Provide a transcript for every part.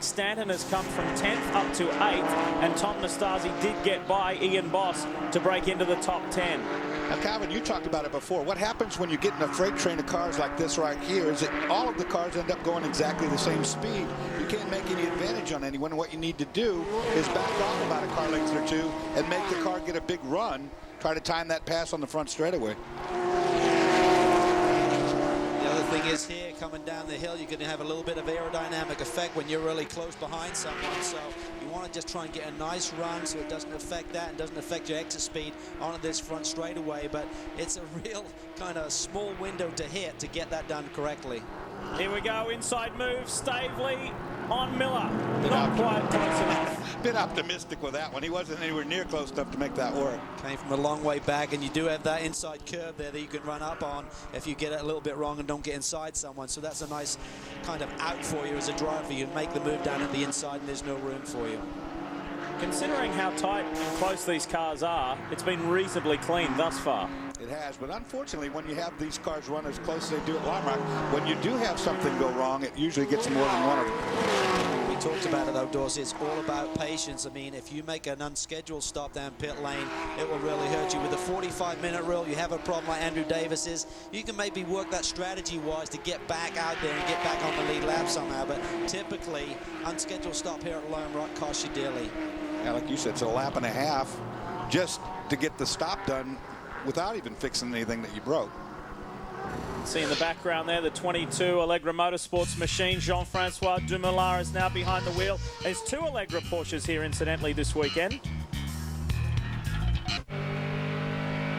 Stanton has come from 10th up to 8th, and Tom Nastasi did get by Ian Boss to break into the top 10. Now, Calvin, you talked about it before. What happens when you get in a freight train of cars like this right here is that all of the cars end up going exactly the same speed. You can't make any advantage on anyone. What you need to do is back off about a car length or two and make the car get a big run. Try to time that pass on the front straightaway. The other thing is here, coming down the hill, you're going to have a little bit of aerodynamic effect when you're really close behind someone. So you want to just try and get a nice run so it doesn't affect that and doesn't affect your exit speed onto this front straightaway. But it's a real kind of small window to hit to get that done correctly. Here we go, inside move, Stavely on Miller. Not quite close enough. Bit optimistic with that one. He wasn't anywhere near close enough to make that work. Came from a long way back, and you do have that inside curve there that you can run up on if you get it a little bit wrong and don't get inside someone. So that's a nice kind of out for you as a driver. You make the move down at the inside and there's no room for you. Considering how tight and close these cars are, it's been reasonably clean thus far. It has, but unfortunately, when you have these cars run as close as they do at Lime Rock, when you do have something go wrong, it usually gets more than one of them. We talked about it though, Dorsey. It's all about patience. I mean, if you make an unscheduled stop down pit lane, it will really hurt you. With the 45-minute rule, you have a problem like Andrew Davis is. You can maybe work that strategy-wise to get back out there and get back on the lead lap somehow, but typically, unscheduled stop here at Lime Rock costs you dearly. Yeah, like you said, it's a lap and a half just to get the stop done without even fixing anything that you broke. See in the background there, the 22 Allegra Motorsports machine. Jean-Francois Dumoulin is now behind the wheel. There's 2 Allegra Porsches here, incidentally, this weekend.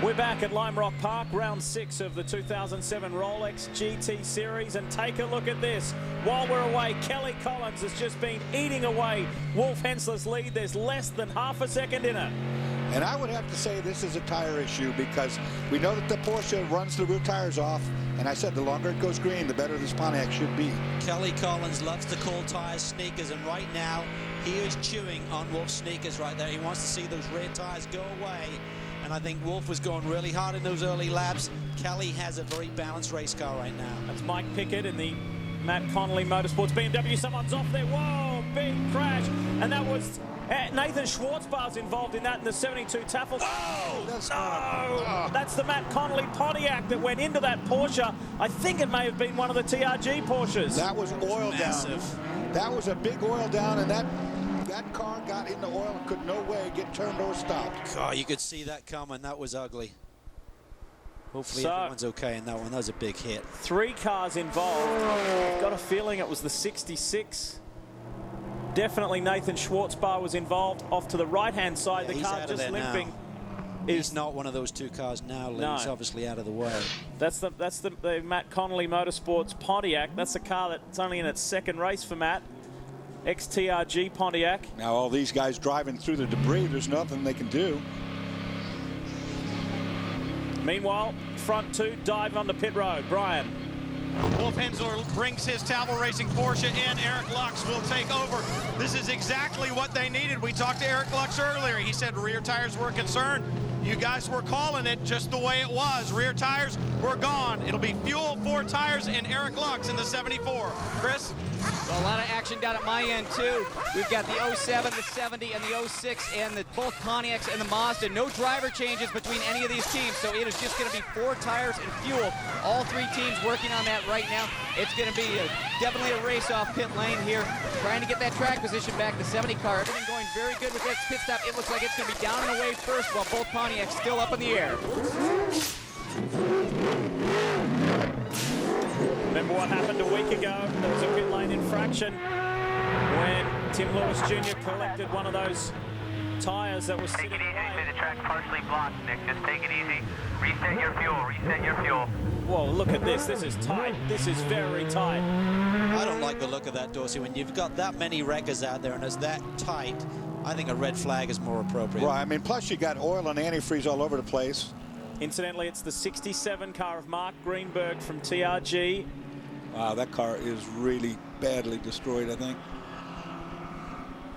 We're back at Lime Rock Park, round 6 of the 2007 Rolex GT Series, and take a look at this. While we're away, Kelly Collins has just been eating away Wolf Hensler's lead. There's less than half a second in it. And I would have to say this is a tire issue because we know that the Porsche runs the rear tires off, and I said the longer it goes green, the better this Pontiac should be. Kelly Collins loves to call tires sneakers, and right now he is chewing on Wolf's sneakers right there. He wants to see those rear tires go away. And I think Wolf was going really hard in those early laps. Kelly has a very balanced race car right now. That's Mike Pickett in the Matt Connolly Motorsports BMW. Someone's off there. Whoa, big crash. And that was Nathan Schwartzbar's involved in that in the 72 Taffel. Oh, no! That's the Matt Connolly Pontiac that went into that Porsche. I think it may have been one of the TRG Porsches. That was oil down. That was a big oil down, and that car got in the oil and could no way get turned or stopped. Oh, you could see that coming. That was ugly. Hopefully everyone's okay in that one. That was a big hit. 3 cars involved. I've got a feeling it was the 66. Definitely Nathan Schwartzbar was involved. Off to the right-hand side, the car just limping. He's not one of those 2 cars now. No. He's obviously out of the way. That's the Matt Connolly Motorsports Pontiac. That's the car that's only in its 2nd race for Matt. XTRG Pontiac. Now all these guys driving through the debris, there's nothing they can do. Meanwhile, front 2 dive onto pit road. Brian. Wolf Hensler brings his Tauber Racing Porsche in. Eric Lux will take over. This is exactly what they needed. We talked to Eric Lux earlier. He said rear tires were concerned. You guys were calling it just the way it was. Rear tires were gone. It'll be fuel 4 tires and Eric Lux in the 74. Chris? Well, a lot of action down at my end, too. We've got the 07, the 70, and the 06, and both Pontiacs and the Mazda. No driver changes between any of these teams, so it is just going to be 4 tires and fuel. All 3 teams working on that right now. It's going to be definitely a race off pit lane here, trying to get that track position back. The 70 car, everything going very good with that pit stop. It looks like it's going to be down and away first, while both Pontiacs still up in the air. Remember what happened a week ago? There was a pit lane infraction when Tim Lewis Jr. collected one of those tires that was sitting away. Take it easy, the track partially blocked, Nick. Just take it easy. Reset your fuel, reset your fuel. Whoa, look at this. This is tight. This is very tight. I don't like the look of that, Dorsey. When you've got that many wreckers out there and it's that tight, I think a red flag is more appropriate. Right, I mean, plus you got oil and antifreeze all over the place. Incidentally, it's the 67 car of Mark Greenberg from TRG. Wow, that car is really badly destroyed, I think.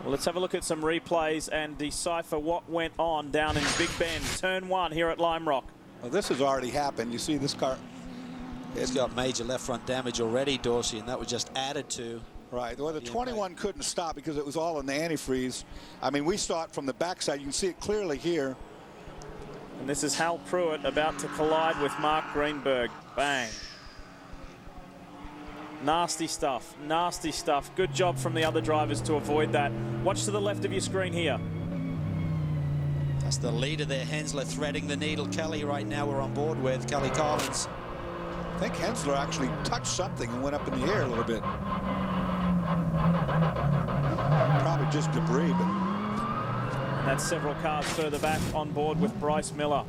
Well, let's have a look at some replays and decipher what went on down in Big Bend. Turn 1 here at Lime Rock. Well, this has already happened. You see this car. It's got major left front damage already, Dorsey, and that was just added to Right. Well, the 21 couldn't stop because it was all in the antifreeze. I mean, we saw it from the backside. You can see it clearly here. And this is Hal Pruitt about to collide with Mark Greenberg. Bang. Nasty stuff. Nasty stuff. Good job from the other drivers to avoid that. Watch to the left of your screen here. That's the leader there, Hensler, threading the needle. Kelly right now we're on board with, Kelly Collins. I think Hensler actually touched something and went up in the air a little bit. Probably just debris, but... And that's several cars further back on board with Bryce Miller.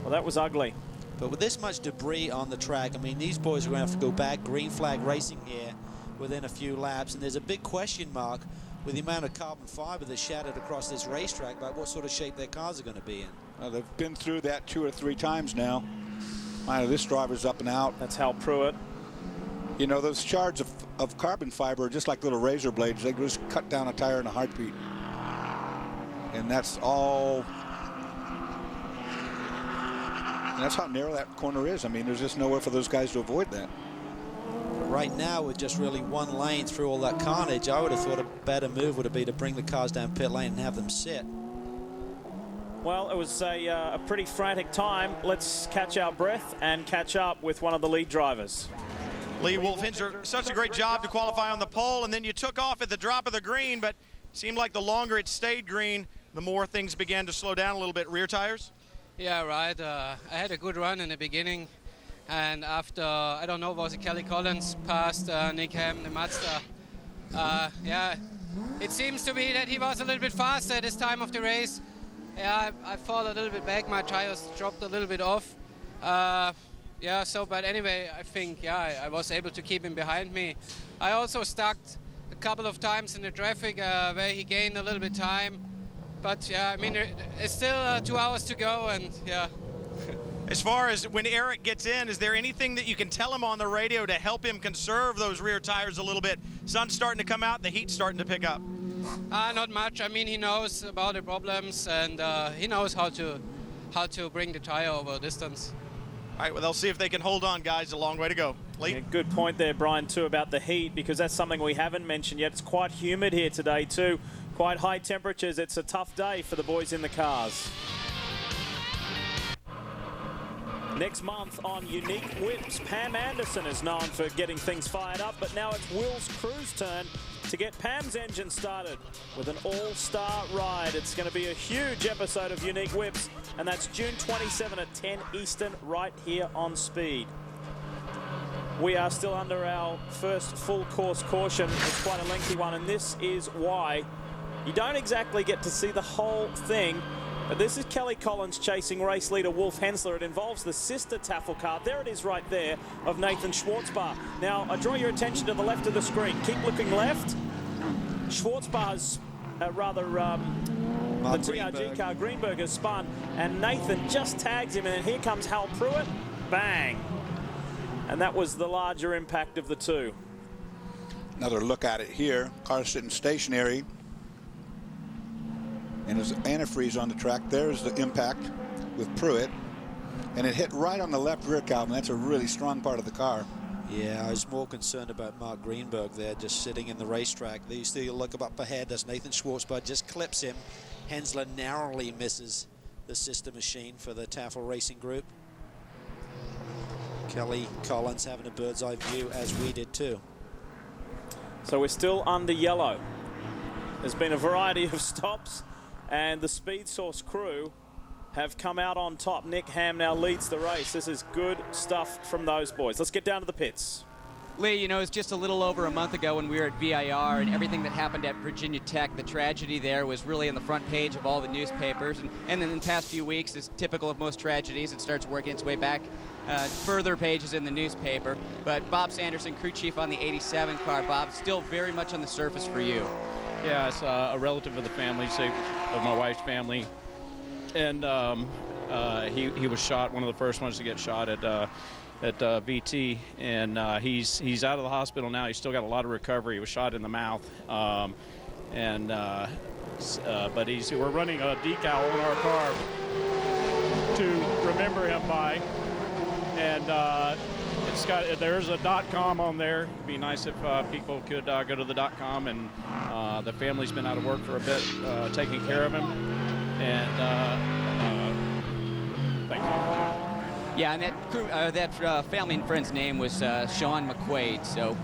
Well, that was ugly. But with this much debris on the track, I mean, these boys are going to have to go back, green flag racing here within a few laps. And there's a big question mark with the amount of carbon fiber that's shattered across this racetrack about what sort of shape their cars are going to be in. Well, they've been through that 2 or 3 times now. This driver's up and out. That's Hal Pruitt. You know, those shards of carbon fiber are just like little razor blades. They just cut down a tire in a heartbeat. And that's all. And that's how narrow that corner is. I mean, there's just nowhere for those guys to avoid that. Right now, with just really one lane through all that carnage, I would have thought a better move would have been to bring the cars down pit lane and have them sit. Well, it was a pretty frantic time. Let's catch our breath and catch up with one of the lead drivers. Lee Wolfhensler, such a great job to qualify on the pole, and then you took off at the drop of the green, but seemed like the longer it stayed green, the more things began to slow down a little bit. Rear tires? Yeah, right. I had a good run in the beginning, and after, I don't know, was it Kelly Collins passed Nick Ham, the Mazda. Yeah, it seems to be that he was a little bit faster at this time of the race. Yeah, I fall a little bit back. My tires dropped a little bit off. Yeah, so, but anyway, I think, yeah, I was able to keep him behind me. I also stuck a couple of times in the traffic where he gained a little bit time. But, yeah, I mean, it's still 2 hours to go, and, yeah. As far as when Eric gets in, is there anything that you can tell him on the radio to help him conserve those rear tires a little bit? Sun's starting to come out, the heat's starting to pick up. Not much. I mean, he knows about the problems, and he knows how to bring the tire over distance. All right, well, they'll see if they can hold on, guys. A long way to go. Lee? Yeah, good point there, Brian, too, about the heat, because that's something we haven't mentioned yet. It's quite humid here today, too. Quite high temperatures. It's a tough day for the boys in the cars. Next month on Unique Whips, Pam Anderson is known for getting things fired up, but now it's Will's crew's turn to get Pam's engine started with an all-star ride. It's going to be a huge episode of Unique Whips, and that's June 27 at 10 Eastern right here on Speed. We are still under our first full course caution. It's quite a lengthy one, and this is why you don't exactly get to see the whole thing. But this is Kelly Collins chasing race leader Wolf Hensler. It involves the sister Taffel car. There it is right there of Nathan Schwartzbar. Now, I draw your attention to the left of the screen. Keep looking left. Schwartzbar's the TRG car, Greenberg, has spun, and Nathan just tags him, and then here comes Hal Pruitt. Bang. And that was the larger impact of the two. Another look at it here. Car sitting stationary. And there's antifreeze on the track. There's the impact with Pruitt. And it hit right on the left rear carbon. That's a really strong part of the car. Yeah, I was more concerned about Mark Greenberg there, just sitting in the racetrack. You see, look up ahead as Nathan Schwartzbar just clips him. Hensler narrowly misses the sister machine for the Taffel Racing Group. Kelly Collins having a bird's eye view, as we did too. So we're still under yellow. There's been a variety of stops, and the Speed Source crew have come out on top. Nick Ham now leads the race. This is good stuff from those boys. Let's get down to the pits. Lee, you know, it's just a little over a month ago when we were at VIR, and everything that happened at Virginia Tech, the tragedy there was really in the front page of all the newspapers. And then in the past few weeks, as typical of most tragedies, it starts working its way back further pages in the newspaper. But Bob Sanderson, crew chief on the 87 car. Bob, still very much on the surface for you. Yeah, it's a relative of the family, of my wife's family. And he was shot, one of the first ones to get shot at VT, and he's out of the hospital now. He's still got a lot of recovery. He was shot in the mouth, but we're running a decal on our car to remember him by, and there's a .com on there. It'd be nice if people could go to the .com, and the family's been out of work for a bit, taking care of him, and thank you. Yeah, and that crew, that family and friend's name was Sean McQuaid. So.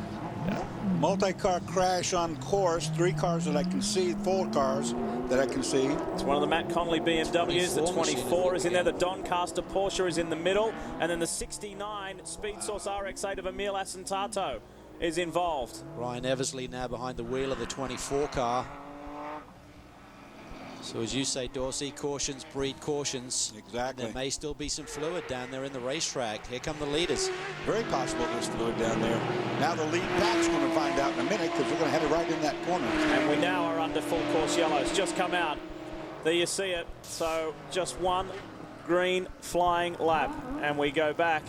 Multi-car crash on course. 3 cars that I can see, 4 cars that I can see. It's one of the Matt Connolly BMWs. The 24 is in there. The Doncaster Porsche is in the middle. And then the 69 Speed Source RX-8 of Emil Asentato is involved. Ryan Eversley now behind the wheel of the 24 car. So as you say, Dorsey, cautions breed cautions. Exactly. There may still be some fluid down there in the racetrack. Here come the leaders. Very possible there's fluid down there. Now the lead pack's going to find out in a minute, because they're going to head it right in that corner. And we now are under full course yellows. Just come out. There you see it. So just one green flying lap. And we go back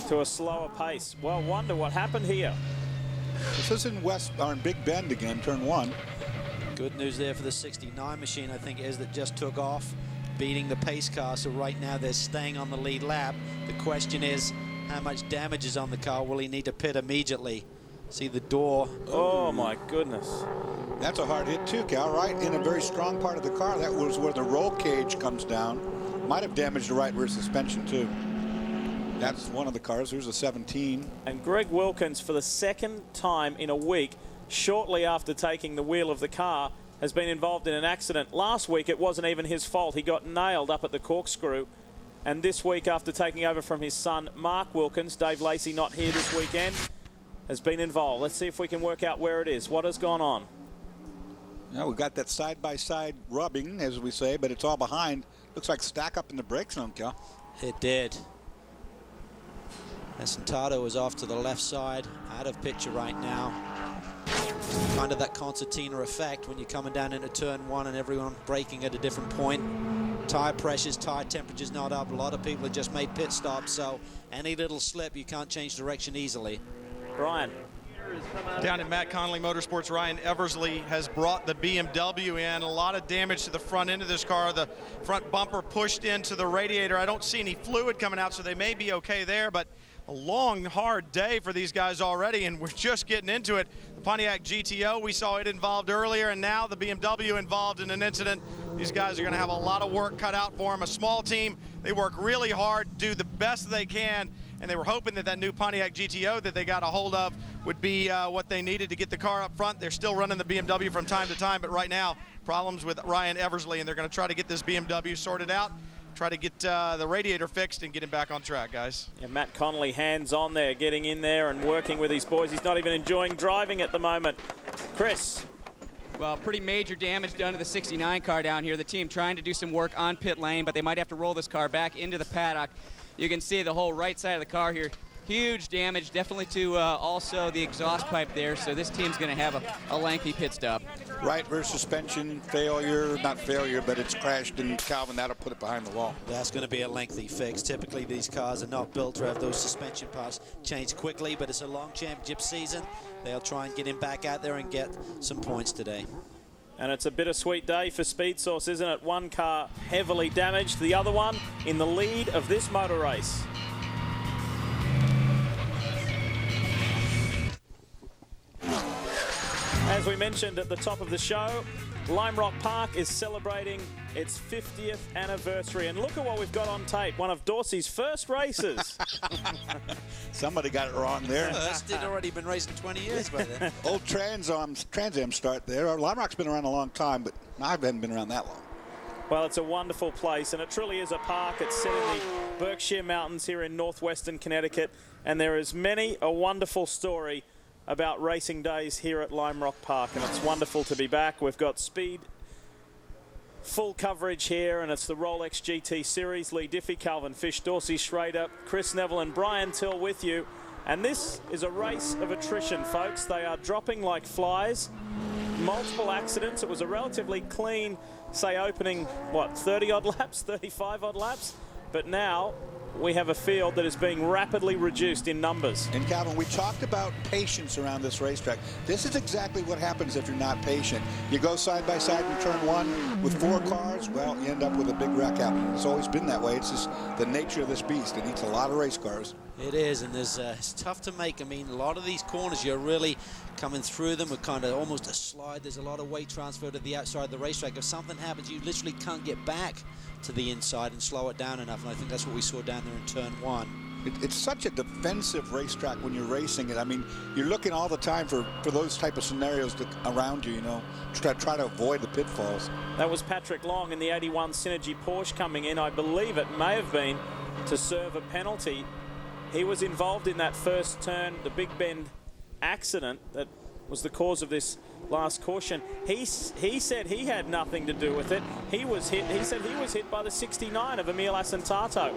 to a slower pace. Well, wonder what happened here. This is in Big Bend again, turn 1. Good news there for the 69 machine, I think, is that just took off, beating the pace car. So right now they're staying on the lead lap. The question is, how much damage is on the car? Will he need to pit immediately? See the door. Oh my goodness. That's a hard hit too, Cal, right? In a very strong part of the car. That was where the roll cage comes down. Might have damaged the right rear suspension too. That's one of the cars. There's a 17. And Greg Wilkins, for the second time in a week, shortly after taking the wheel of the car, has been involved in an accident. Last week it wasn't even his fault. He got nailed up at the corkscrew. And this week, after taking over from his son Mark Wilkins, Dave Lacey not here this weekend, has been involved. Let's see if we can work out where it is. What has gone on? Now we've got that side-by-side rubbing, as we say, but it's all behind. Looks like stack up in the brake zone, Cal. It did. Asentato was off to the left side, out of picture right now. Kind of that concertina effect when you're coming down into turn 1 and everyone braking at a different point. Tire pressures, tire temperatures not up. A lot of people have just made pit stops, so any little slip, you can't change direction easily. Brian. Down at Matt Connolly Motorsports, Ryan Eversley has brought the BMW in. A lot of damage to the front end of this car. The front bumper pushed into the radiator. I don't see any fluid coming out, so they may be okay there, but a long, hard day for these guys already, and we're just getting into it. The Pontiac GTO, we saw it involved earlier, and now the BMW involved in an incident. These guys are going to have a lot of work cut out for them. A small team, they work really hard, do the best they can, and they were hoping that that new Pontiac GTO that they got a hold of would be what they needed to get the car up front. They're still running the BMW from time to time, but right now, problems with Ryan Eversley, and they're going to try to get this BMW sorted out, try to get the radiator fixed and get him back on track, guys. Yeah, Matt Connolly hands on there, getting in there and working with his boys. He's not even enjoying driving at the moment. Chris. Well, pretty major damage done to the 69 car down here. The team trying to do some work on pit lane, but they might have to roll this car back into the paddock. You can see the whole right side of the car here. Huge damage, definitely to also the exhaust pipe there, so this team's going to have a lengthy pit stop. Right rear suspension failure, not failure, but it's crashed, and Calvin, that'll put it behind the wall. That's going to be a lengthy fix. Typically, these cars are not built to have those suspension parts changed quickly, but it's a long championship season. They'll try and get him back out there and get some points today. And it's a bittersweet day for Speed Source, isn't it? One car heavily damaged, the other one in the lead of this motor race. As we mentioned at the top of the show, Lime Rock Park is celebrating its 50th anniversary. And look at what we've got on tape, one of Dorsey's first races. Somebody got it wrong there. First, it'd already been racing 20 years by then. Old Trans Am start there. Lime Rock's been around a long time, but I haven't been around that long. Well, it's a wonderful place, and it truly is a park. It's set in the Berkshire Mountains here in northwestern Connecticut, and there is many a wonderful story about racing days here at Lime Rock Park, and it's wonderful to be back. We've got speed full coverage here, and it's the Rolex GT Series. Lee Diffie, Calvin Fish, Dorsey Schrader, Chris Neville and Brian Till with you. And this is a race of attrition, folks. They are dropping like flies. Multiple accidents. It was a relatively clean, say, opening, 30-odd laps, 35-odd laps? But now we have a field that is being rapidly reduced in numbers. And Calvin, we talked about patience around this racetrack. This is exactly what happens if you're not patient. You go side by side in turn 1 with 4 cars, well, you end up with a big wreck happening. It's always been that way. It's just the nature of this beast. It eats a lot of race cars. It is, and it's tough to make. I mean, a lot of these corners, you're really coming through them with kind of almost a slide. There's a lot of weight transfer to the outside of the racetrack. If something happens, you literally can't get back to the inside and slow it down enough, and I think that's what we saw down there in turn 1. It's such a defensive racetrack when you're racing it. I mean, you're looking all the time for those type of scenarios around you, you know, try to avoid the pitfalls. That was Patrick Long in the 81 Synergy Porsche coming in. I believe it may have been to serve a penalty. He was involved in that first turn, the Big Bend accident that was the cause of this last caution. He said he had nothing to do with it. He was hit. He said he was hit by the 69 of Emil Asentato,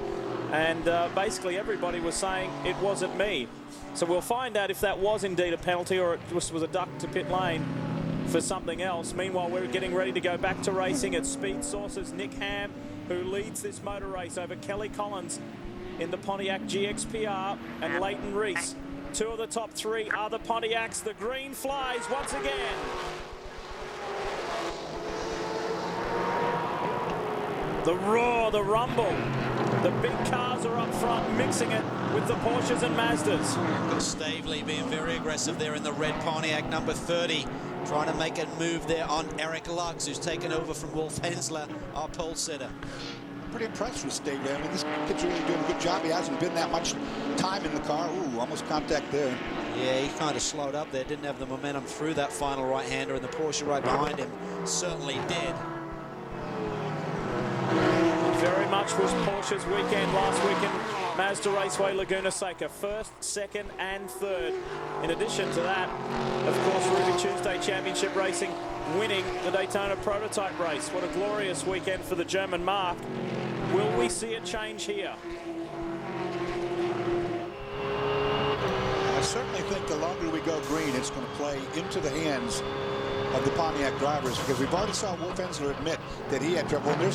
and basically everybody was saying it wasn't me. So we'll find out if that was indeed a penalty or it was a duck to pit lane for something else. Meanwhile, we're getting ready to go back to racing at Speed Source's Nick Ham, who leads this motor race over Kelly Collins in the Pontiac GXPR, and Leighton Reese. 2 of the top 3 are the Pontiacs. The green flies once again. The roar, the rumble. The big cars are up front, mixing it with the Porsches and Mazdas. Got Stavely being very aggressive there in the red Pontiac, number 30. Trying to make a move there on Eric Lux, who's taken over from Wolf Hensler, our pole sitter. Pretty impressed with Stavely. I mean, this kid's really doing a good job. He hasn't been that much time in the car. Ooh, almost contact there. Yeah, he kind of slowed up there. Didn't have the momentum through that final right-hander, and the Porsche right behind him certainly did. It very much was Porsche's weekend last weekend. Mazda Raceway Laguna Seca, 1st, 2nd, and 3rd. In addition to that, of course, Ruby Tuesday Championship Racing winning the Daytona Prototype race. What a glorious weekend for the German Mark. Will we see a change here? I certainly think the longer we go green, it's going to play into the hands of the Pontiac drivers, because we've already saw Wolf Hensler admit that he had trouble. And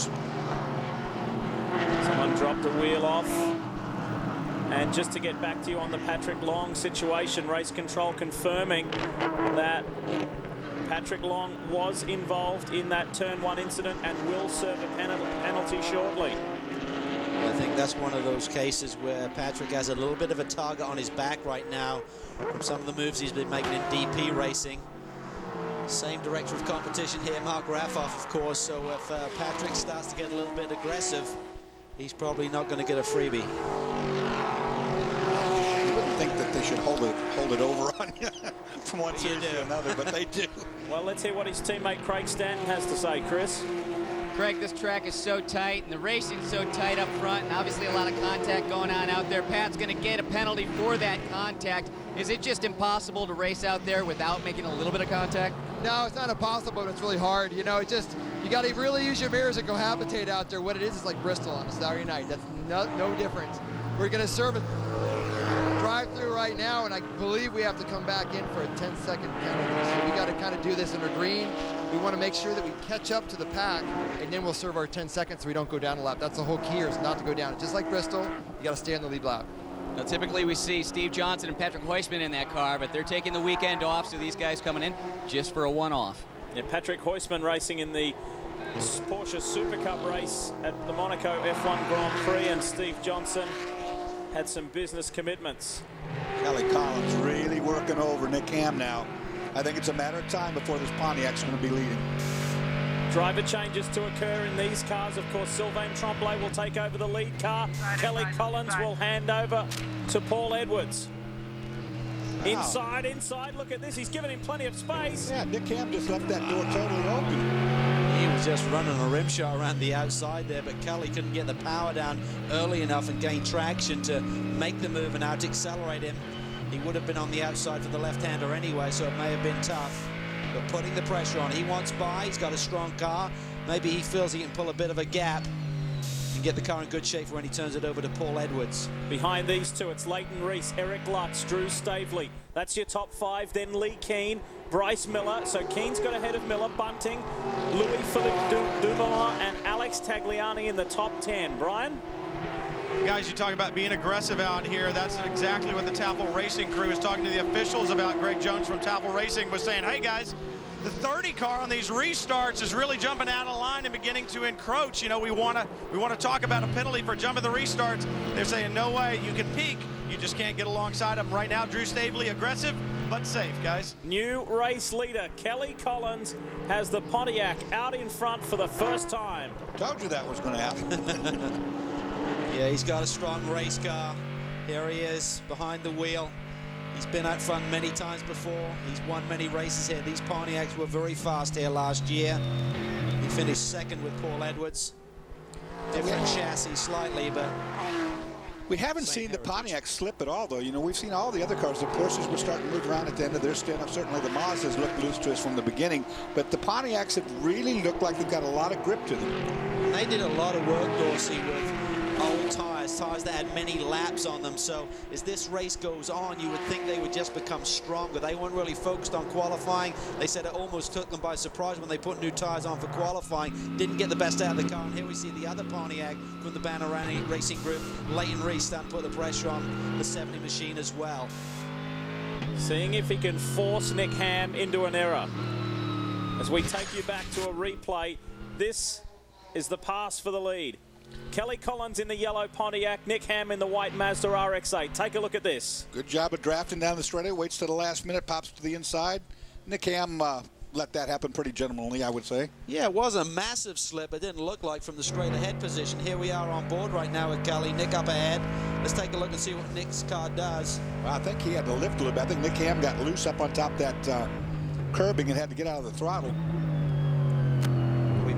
someone dropped a wheel off. And just to get back to you on the Patrick Long situation, race control confirming that Patrick Long was involved in that turn 1 incident and will serve a penalty shortly. I think that's one of those cases where Patrick has a little bit of a target on his back right now from some of the moves he's been making in DP racing. Same director of competition here, Mark Raffoff, of course, so if Patrick starts to get a little bit aggressive, he's probably not going to get a freebie. You wouldn't think that they should hold it over on you from one series to another, but they do. Well, let's hear what his teammate Craig Stanton has to say, Chris. Craig, this track is so tight, and the racing's so tight up front, and obviously a lot of contact going on out there. Pat's going to get a penalty for that contact. Is it just impossible to race out there without making a little bit of contact? No, it's not impossible, but it's really hard. You know, it's just, you got to really use your mirrors and cohabitate out there. What it is like Bristol on a Saturday night. That's no difference. We're going to serve a drive-through right now, and I believe we have to come back in for a 10-second penalty. So we got to kind of do this in a green. We want to make sure that we catch up to the pack, and then we'll serve our 10 seconds so we don't go down a lap. That's the whole key here, is not to go down. Just like Bristol, you got to stay on the lead lap. Now, typically we see Steve Johnson and Patrick Heusman in that car, but they're taking the weekend off, so these guys coming in just for a one-off. Yeah, Patrick Heusman racing in the Porsche Super Cup race at the Monaco F1 Grand Prix, and Steve Johnson had some business commitments. Kelly Collins really working over Nick Ham now. I think it's a matter of time before this Pontiac's going to be leading. Driver changes to occur in these cars. Of course, Sylvain Tremblay will take over the lead car. Kelly Collins will hand over to Paul Edwards. Wow. Inside, look at this. He's given him plenty of space. Yeah, Nick Ham just left that door totally open. He was just running a rim shot around the outside there, but Kelly couldn't get the power down early enough and gain traction to make the move and out to accelerate him. He would have been on the outside for the left-hander anyway, so it may have been tough. But putting the pressure on, he wants by, he's got a strong car. Maybe he feels he can pull a bit of a gap and get the car in good shape for when he turns it over to Paul Edwards. Behind these two, it's Leighton Reese, Eric Lutz, Drew Stavely. That's your top 5. Then Lee Keane, Bryce Miller. So Keane's got ahead of Miller, Bunting, Louis-Philippe Dumoulin, and Alex Tagliani in the top 10. Brian? Guys, you talk about being aggressive out here. That's exactly what the Tafel Racing crew is talking to the officials about. Greg Jones from Tafel Racing was saying, hey guys, the 30 car on these restarts is really jumping out of line and beginning to encroach. You know, we want to talk about a penalty for jumping the restarts. They're saying, no way, you can peak, You just can't get alongside him right now. Drew Stavely, aggressive, but safe, guys. New race leader, Kelly Collins, has the Pontiac out in front for the first time. Told you that was going to happen. Yeah, he's got a strong race car. Here he is behind the wheel. He's been out front many times before. He's won many races here. These Pontiacs were very fast here last year. He finished second with Paul Edwards. Different chassis slightly, but we haven't seen the Pontiac slip at all, though. You know, we've seen all the other cars. The Porsches were starting to move around at the end of their stint. Certainly the Mazdas looked loose to us from the beginning, but the Pontiacs have really looked like they've got a lot of grip to them. They did a lot of work, Dorsey, with old tires that had many laps on them. So as this race goes on, you would think they would just become stronger. They weren't really focused on qualifying. They said it almost took them by surprise when they put new tires on for qualifying. Didn't get the best out of the car. And here we see the other Pontiac from the Bannerani Racing Group, Leighton Reese, starting to put the pressure on the 70 machine as well. Seeing if he can force Nick Ham into an error. As we take you back to a replay, this is the pass for the lead. Kelly Collins in the yellow Pontiac, Nick Ham in the white Mazda RX-8. Take a look at this. Good job of drafting down the straightaway, waits to the last minute, pops to the inside. Nick Ham let that happen pretty gentlemanly, I would say. Yeah, it was a massive slip. It didn't look like from the straight ahead position. Here we are on board right now with Kelly. Nick up ahead. Let's take a look and see what Nick's car does. Well, I think he had to lift a little bit. I think Nick Ham got loose up on top of that curbing and had to get out of the throttle.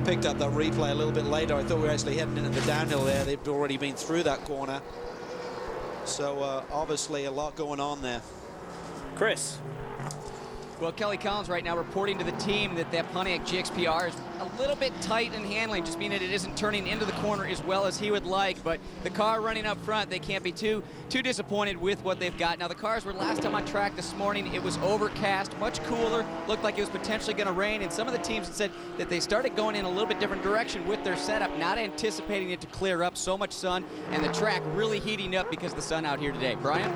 Picked up that replay a little bit later. I thought we were actually heading into the downhill there. They've already been through that corner. So obviously a lot going on there. Chris. Well, Kelly Collins right now reporting to the team that Pontiac GXP-R is a little bit tight in handling, just meaning it isn't turning into the corner as well as he would like. But the car running up front, they can't be too disappointed with what they've got. Now, the cars were last time on track this morning. It was overcast, much cooler, looked like it was potentially going to rain. And some of the teams had said that they started going in a little bit different direction with their setup, not anticipating it to clear up. So much sun, and the track really heating up because of the sun out here today. Brian?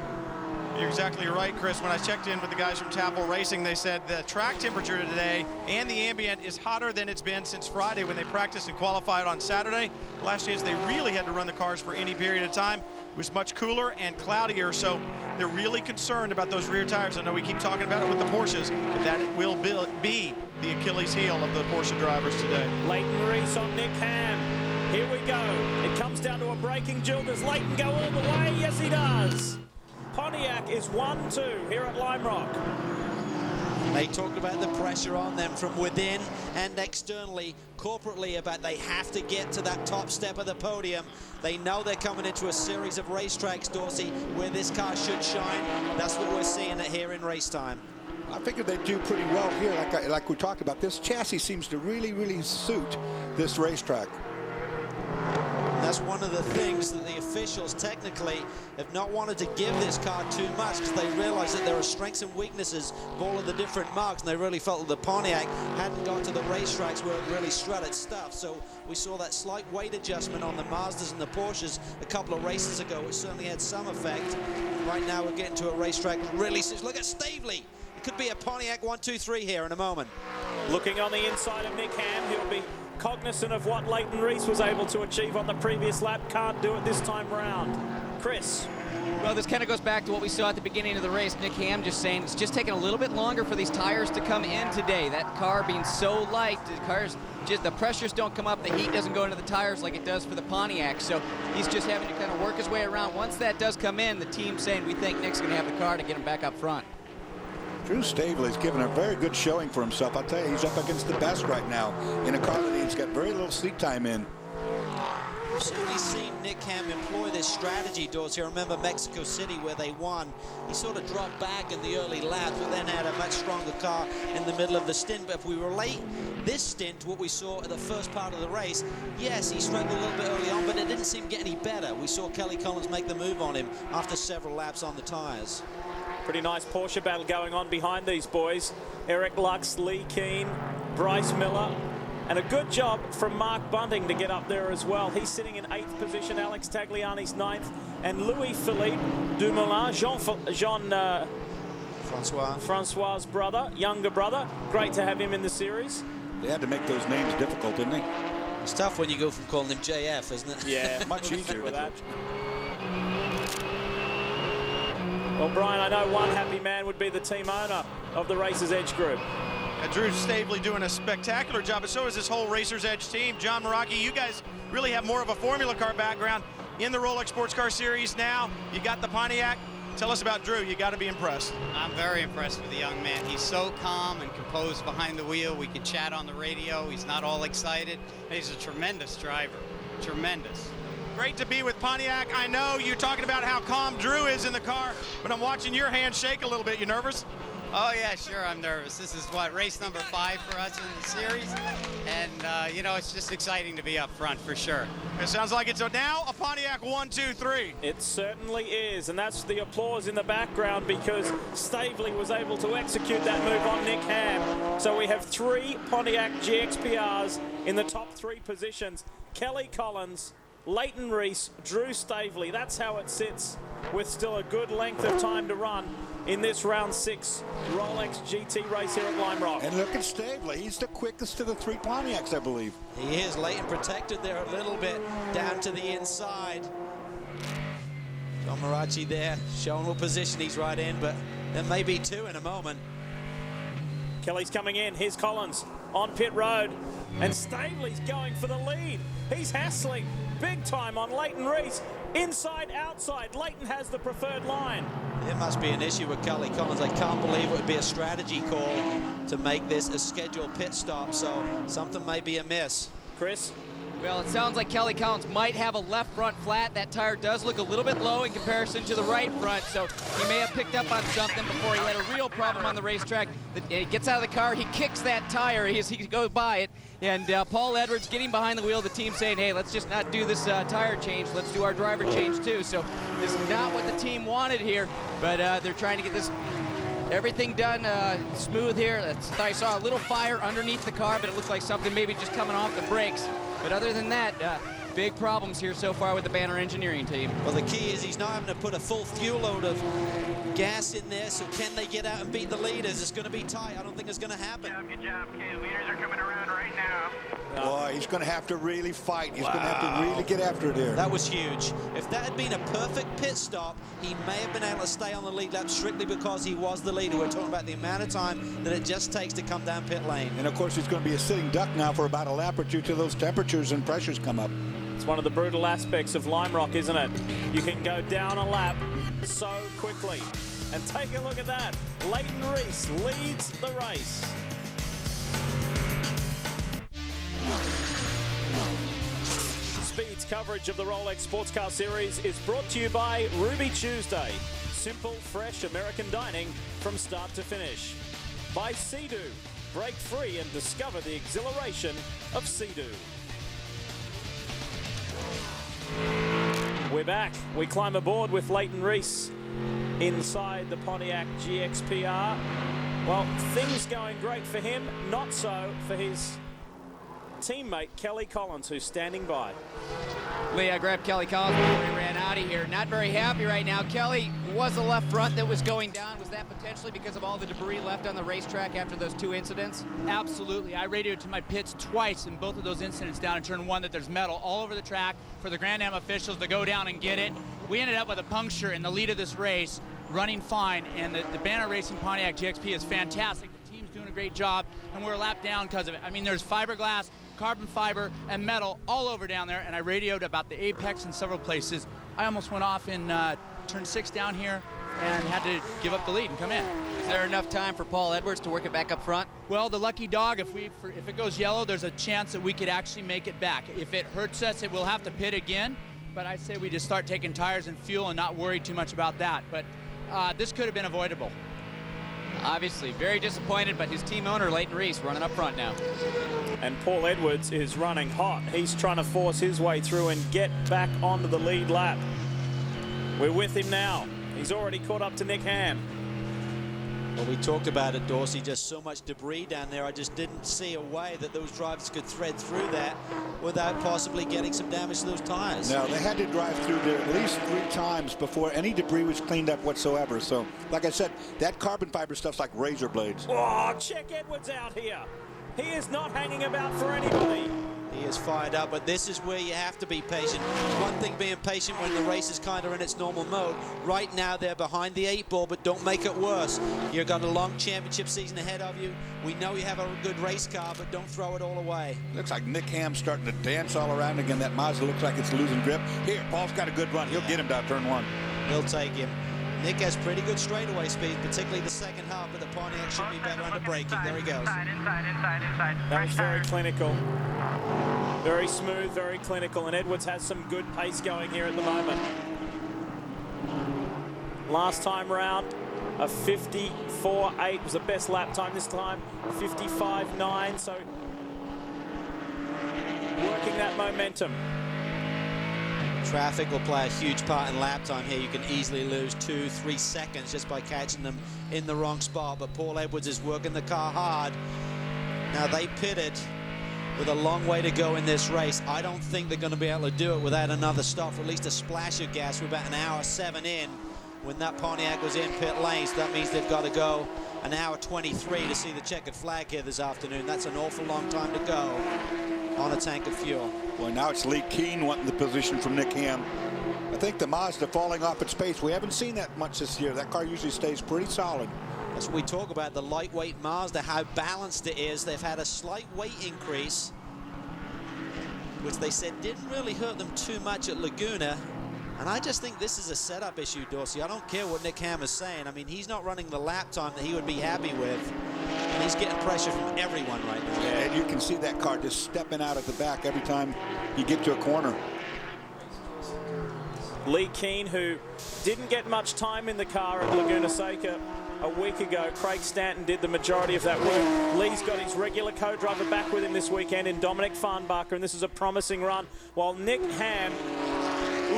You're exactly right, Chris. When I checked in with the guys from Tapple Racing, they said the track temperature today and the ambient is hotter than it's been since Friday when they practiced and qualified on Saturday. Last chance they really had to run the cars for any period of time. It was much cooler and cloudier, so they're really concerned about those rear tires. I know we keep talking about it with the Porsches, but that will be the Achilles heel of the Porsche drivers today. Leighton Reese on Nick Ham. Here we go. It comes down to a braking duel. Does Leighton go all the way? Yes, he does. Pontiac is 1-2 here at Lime Rock. They talked about the pressure on them from within and externally, corporately, about they have to get to that top step of the podium. They know they're coming into a series of racetracks, Dorsey, where this car should shine. That's what we're seeing here in race time. I figured they do pretty well here, like we talked about. This chassis seems to really suit this racetrack. That's one of the things that the officials technically have not wanted to give this car too much, because they realize that there are strengths and weaknesses of all of the different marks, and they really felt that the Pontiac hadn't got to the racetracks where it really strutted stuff. So we saw that slight weight adjustment on the Mazdas and the Porsches a couple of races ago, which certainly had some effect. Right now we're getting to a racetrack that really suits. Look at Stavely. It could be a Pontiac 1-2-3 here in a moment. Looking on the inside of Nick Ham, he'll be cognizant of what Leighton Reese was able to achieve on the previous lap. Can't do it this time round. Chris. Well, this kind of goes back to what we saw at the beginning of the race. Nick Ham just saying it's just taking a little bit longer for these tires to come in today. That car being so light, the pressures don't come up, the heat doesn't go into the tires like it does for the Pontiac. So he's just having to kind of work his way around. Once that does come in, the team's saying we think Nick's going to have the car to get him back up front. Drew Stavely's given a very good showing for himself. I'll tell you, he's up against the best right now in a car that he's got very little seat time in. We've certainly seen Nick Ham employ this strategy, Dorsey. I remember Mexico City where they won. He sort of dropped back in the early laps, but then had a much stronger car in the middle of the stint. But if we relate this stint to what we saw at the first part of the race, yes, he struggled a little bit early on, but it didn't seem to get any better. We saw Kelly Collins make the move on him after several laps on the tires. Pretty nice Porsche battle going on behind these boys. Eric Lux, Lee Keane, Bryce Miller, and a good job from Mark Bunting to get up there as well. He's sitting in 8th position, Alex Tagliani's 9th, and Louis-Philippe Dumoulin, Francois' brother, younger brother. Great to have him in the series. They had to make those names difficult, didn't they? It's tough when you go from calling him JF, isn't it? Yeah, much easier with that. Well, Brian, I know one happy man would be the team owner of the Racers Edge group. Drew Stavely doing a spectacular job, but so is this whole Racers Edge team. John Meraki, you guys really have more of a Formula Car background in the Rolex Sports Car Series now. You got the Pontiac. Tell us about Drew. You got to be impressed. I'm very impressed with the young man. He's so calm and composed behind the wheel. We can chat on the radio. He's not all excited. He's a tremendous driver. Tremendous. Great to be with Pontiac. I know you're talking about how calm Drew is in the car, but I'm watching your hand shake a little bit. You nervous? Oh, yeah, sure, I'm nervous. This is, what, race number 5 for us in the series? And, you know, it's just exciting to be up front, for sure. It sounds like it's now a Pontiac 1, 2, 3. It certainly is, and that's the applause in the background because Stavely was able to execute that move on Nick Ham. So we have 3 Pontiac GXPRs in the top 3 positions. Kelly Collins, Leighton Reese, Drew Stavely. That's how it sits with still a good length of time to run in this round 6 Rolex GT race here at Lime Rock. And look at Stavely. He's the quickest of the 3 Pontiacs, I believe. He is. Leighton protected there a little bit down to the inside. John Marachi there showing what position he's right in, but there may be 2 in a moment. Kelly's coming in. Here's Collins on pit road. And Stavely's going for the lead. He's hassling big time on Leighton Reese. Inside, outside. Leighton has the preferred line. It must be an issue with Kelly Collins. I can't believe it would be a strategy call to make this a scheduled pit stop, so something may be amiss. Chris? Well, it sounds like Kelly Collins might have a left front flat. That tire does look a little bit low in comparison to the right front, so he may have picked up on something before he had a real problem on the racetrack. He gets out of the car, he kicks that tire as he goes by it, and Paul Edwards getting behind the wheel of the team saying, hey, let's just not do this tire change, let's do our driver change too. So this is not what the team wanted here, but they're trying to get this everything done smooth here. I saw a little fire underneath the car, but it looks like something maybe just coming off the brakes. But other than that, big problems here so far with the Banner Engineering team. Well, the key is he's not having to put a full fuel load of gas in there, so can they get out and beat the leaders? It's going to be tight. I don't think it's going to happen. Good job, kid. Leaders are coming around right now. Boy, he's going to have to really fight. He's going to have to really get after it here. That was huge. If that had been a perfect pit stop, he may have been able to stay on the lead lap strictly because he was the leader. We're talking about the amount of time that it just takes to come down pit lane. And, of course, he's going to be a sitting duck now for about a lap or 2 till those temperatures and pressures come up. It's one of the brutal aspects of Lime Rock, isn't it? You can go down a lap so quickly. And take a look at that. Leighton Reese leads the race. Speed's coverage of the Rolex Sports Car Series is brought to you by Ruby Tuesday. Simple, fresh American dining from start to finish. By Sea-Doo. Break free and discover the exhilaration of Sea-Doo. We're back. We climb aboard with Leighton Reese inside the Pontiac GXPR. Well, things going great for him, not so for his teammate Kelly Collins, who's standing by. Lee, I grabbed Kelly Collins before he ran out of here. Not very happy right now. Kelly, was the left front that was going down. Was that potentially because of all the debris left on the racetrack after those 2 incidents? Absolutely. I radioed to my pits twice in both of those incidents down in turn 1 that there's metal all over the track for the Grand Am officials to go down and get it. We ended up with a puncture in the lead of this race, running fine, and the Banner Racing Pontiac GXP is fantastic. The team's doing a great job, and we're a lap down because of it. I mean, there's fiberglass, carbon fiber, and metal all over down there, and I radioed about the apex in several places. I almost went off in turn 6 down here and had to give up the lead and come in. Is there enough time for Paul Edwards to work it back up front? Well, the lucky dog, if it goes yellow, there's a chance that we could actually make it back. If it hurts us, it will have to pit again, but I say we just start taking tires and fuel and not worry too much about that. But this could have been avoidable. Obviously, very disappointed, but his team owner, Leighton Reese, running up front now. And Paul Edwards is running hot. He's trying to force his way through and get back onto the lead lap. We're with him now. He's already caught up to Nick Ham. Well, we talked about it, Dorsey, just so much debris down there. I just didn't see a way that those drivers could thread through that without possibly getting some damage to those tires. No, they had to drive through there at least 3 times before any debris was cleaned up whatsoever. So, like I said, that carbon fiber stuff's like razor blades. Oh, check Edwards out here. He is not hanging about for anybody. He is fired up, but this is where you have to be patient. One thing being patient when the race is kind of in its normal mode. Right now they're behind the 8 ball, but don't make it worse. You've got a long championship season ahead of you. We know you have a good race car, but don't throw it all away. Looks like Nick Ham's starting to dance all around again. That Mazda looks like it's losing grip. Here, Paul's got a good run. He'll get him down turn 1. He'll take him. Nick has pretty good straightaway speed, particularly the second half, but the Pontiac should be better under braking. There he goes. Inside. That was very clinical. Very smooth, very clinical, and Edwards has some good pace going here at the moment. Last time round, a 54.8 was the best lap time. This time, 55.9, so working that momentum. Traffic will play a huge part in lap time here. You can easily lose 2-3 seconds just by catching them in the wrong spot, but Paul Edwards is working the car hard. Now they pitted with a long way to go in this race. I don't think they're going to be able to do it without another stop for at least a splash of gas. We're about an hour 7 in when that Pontiac was in pit lane, so that means they've got to go an hour 23 to see the checkered flag here this afternoon. That's an awful long time to go on a tank of fuel. Well, now it's Lee Keen wanting the position from Nick Ham. I think the Mazda falling off its pace. We haven't seen that much this year. That car usually stays pretty solid. That's what we talk about, the lightweight Mazda, how balanced it is. They've had a slight weight increase, which they said didn't really hurt them too much at Laguna. And I just think this is a setup issue, Dorsey. I don't care what Nick Ham is saying. I mean, he's not running the lap time that he would be happy with. And he's getting pressure from everyone right now. Yeah, and you can see that car just stepping out at the back every time you get to a corner. Lee Keen, who didn't get much time in the car at Laguna Seca a week ago. Craig Stanton did the majority of that work. Lee's got his regular co-driver back with him this weekend in Dominic Farnbacher, and this is a promising run, while Nick Ham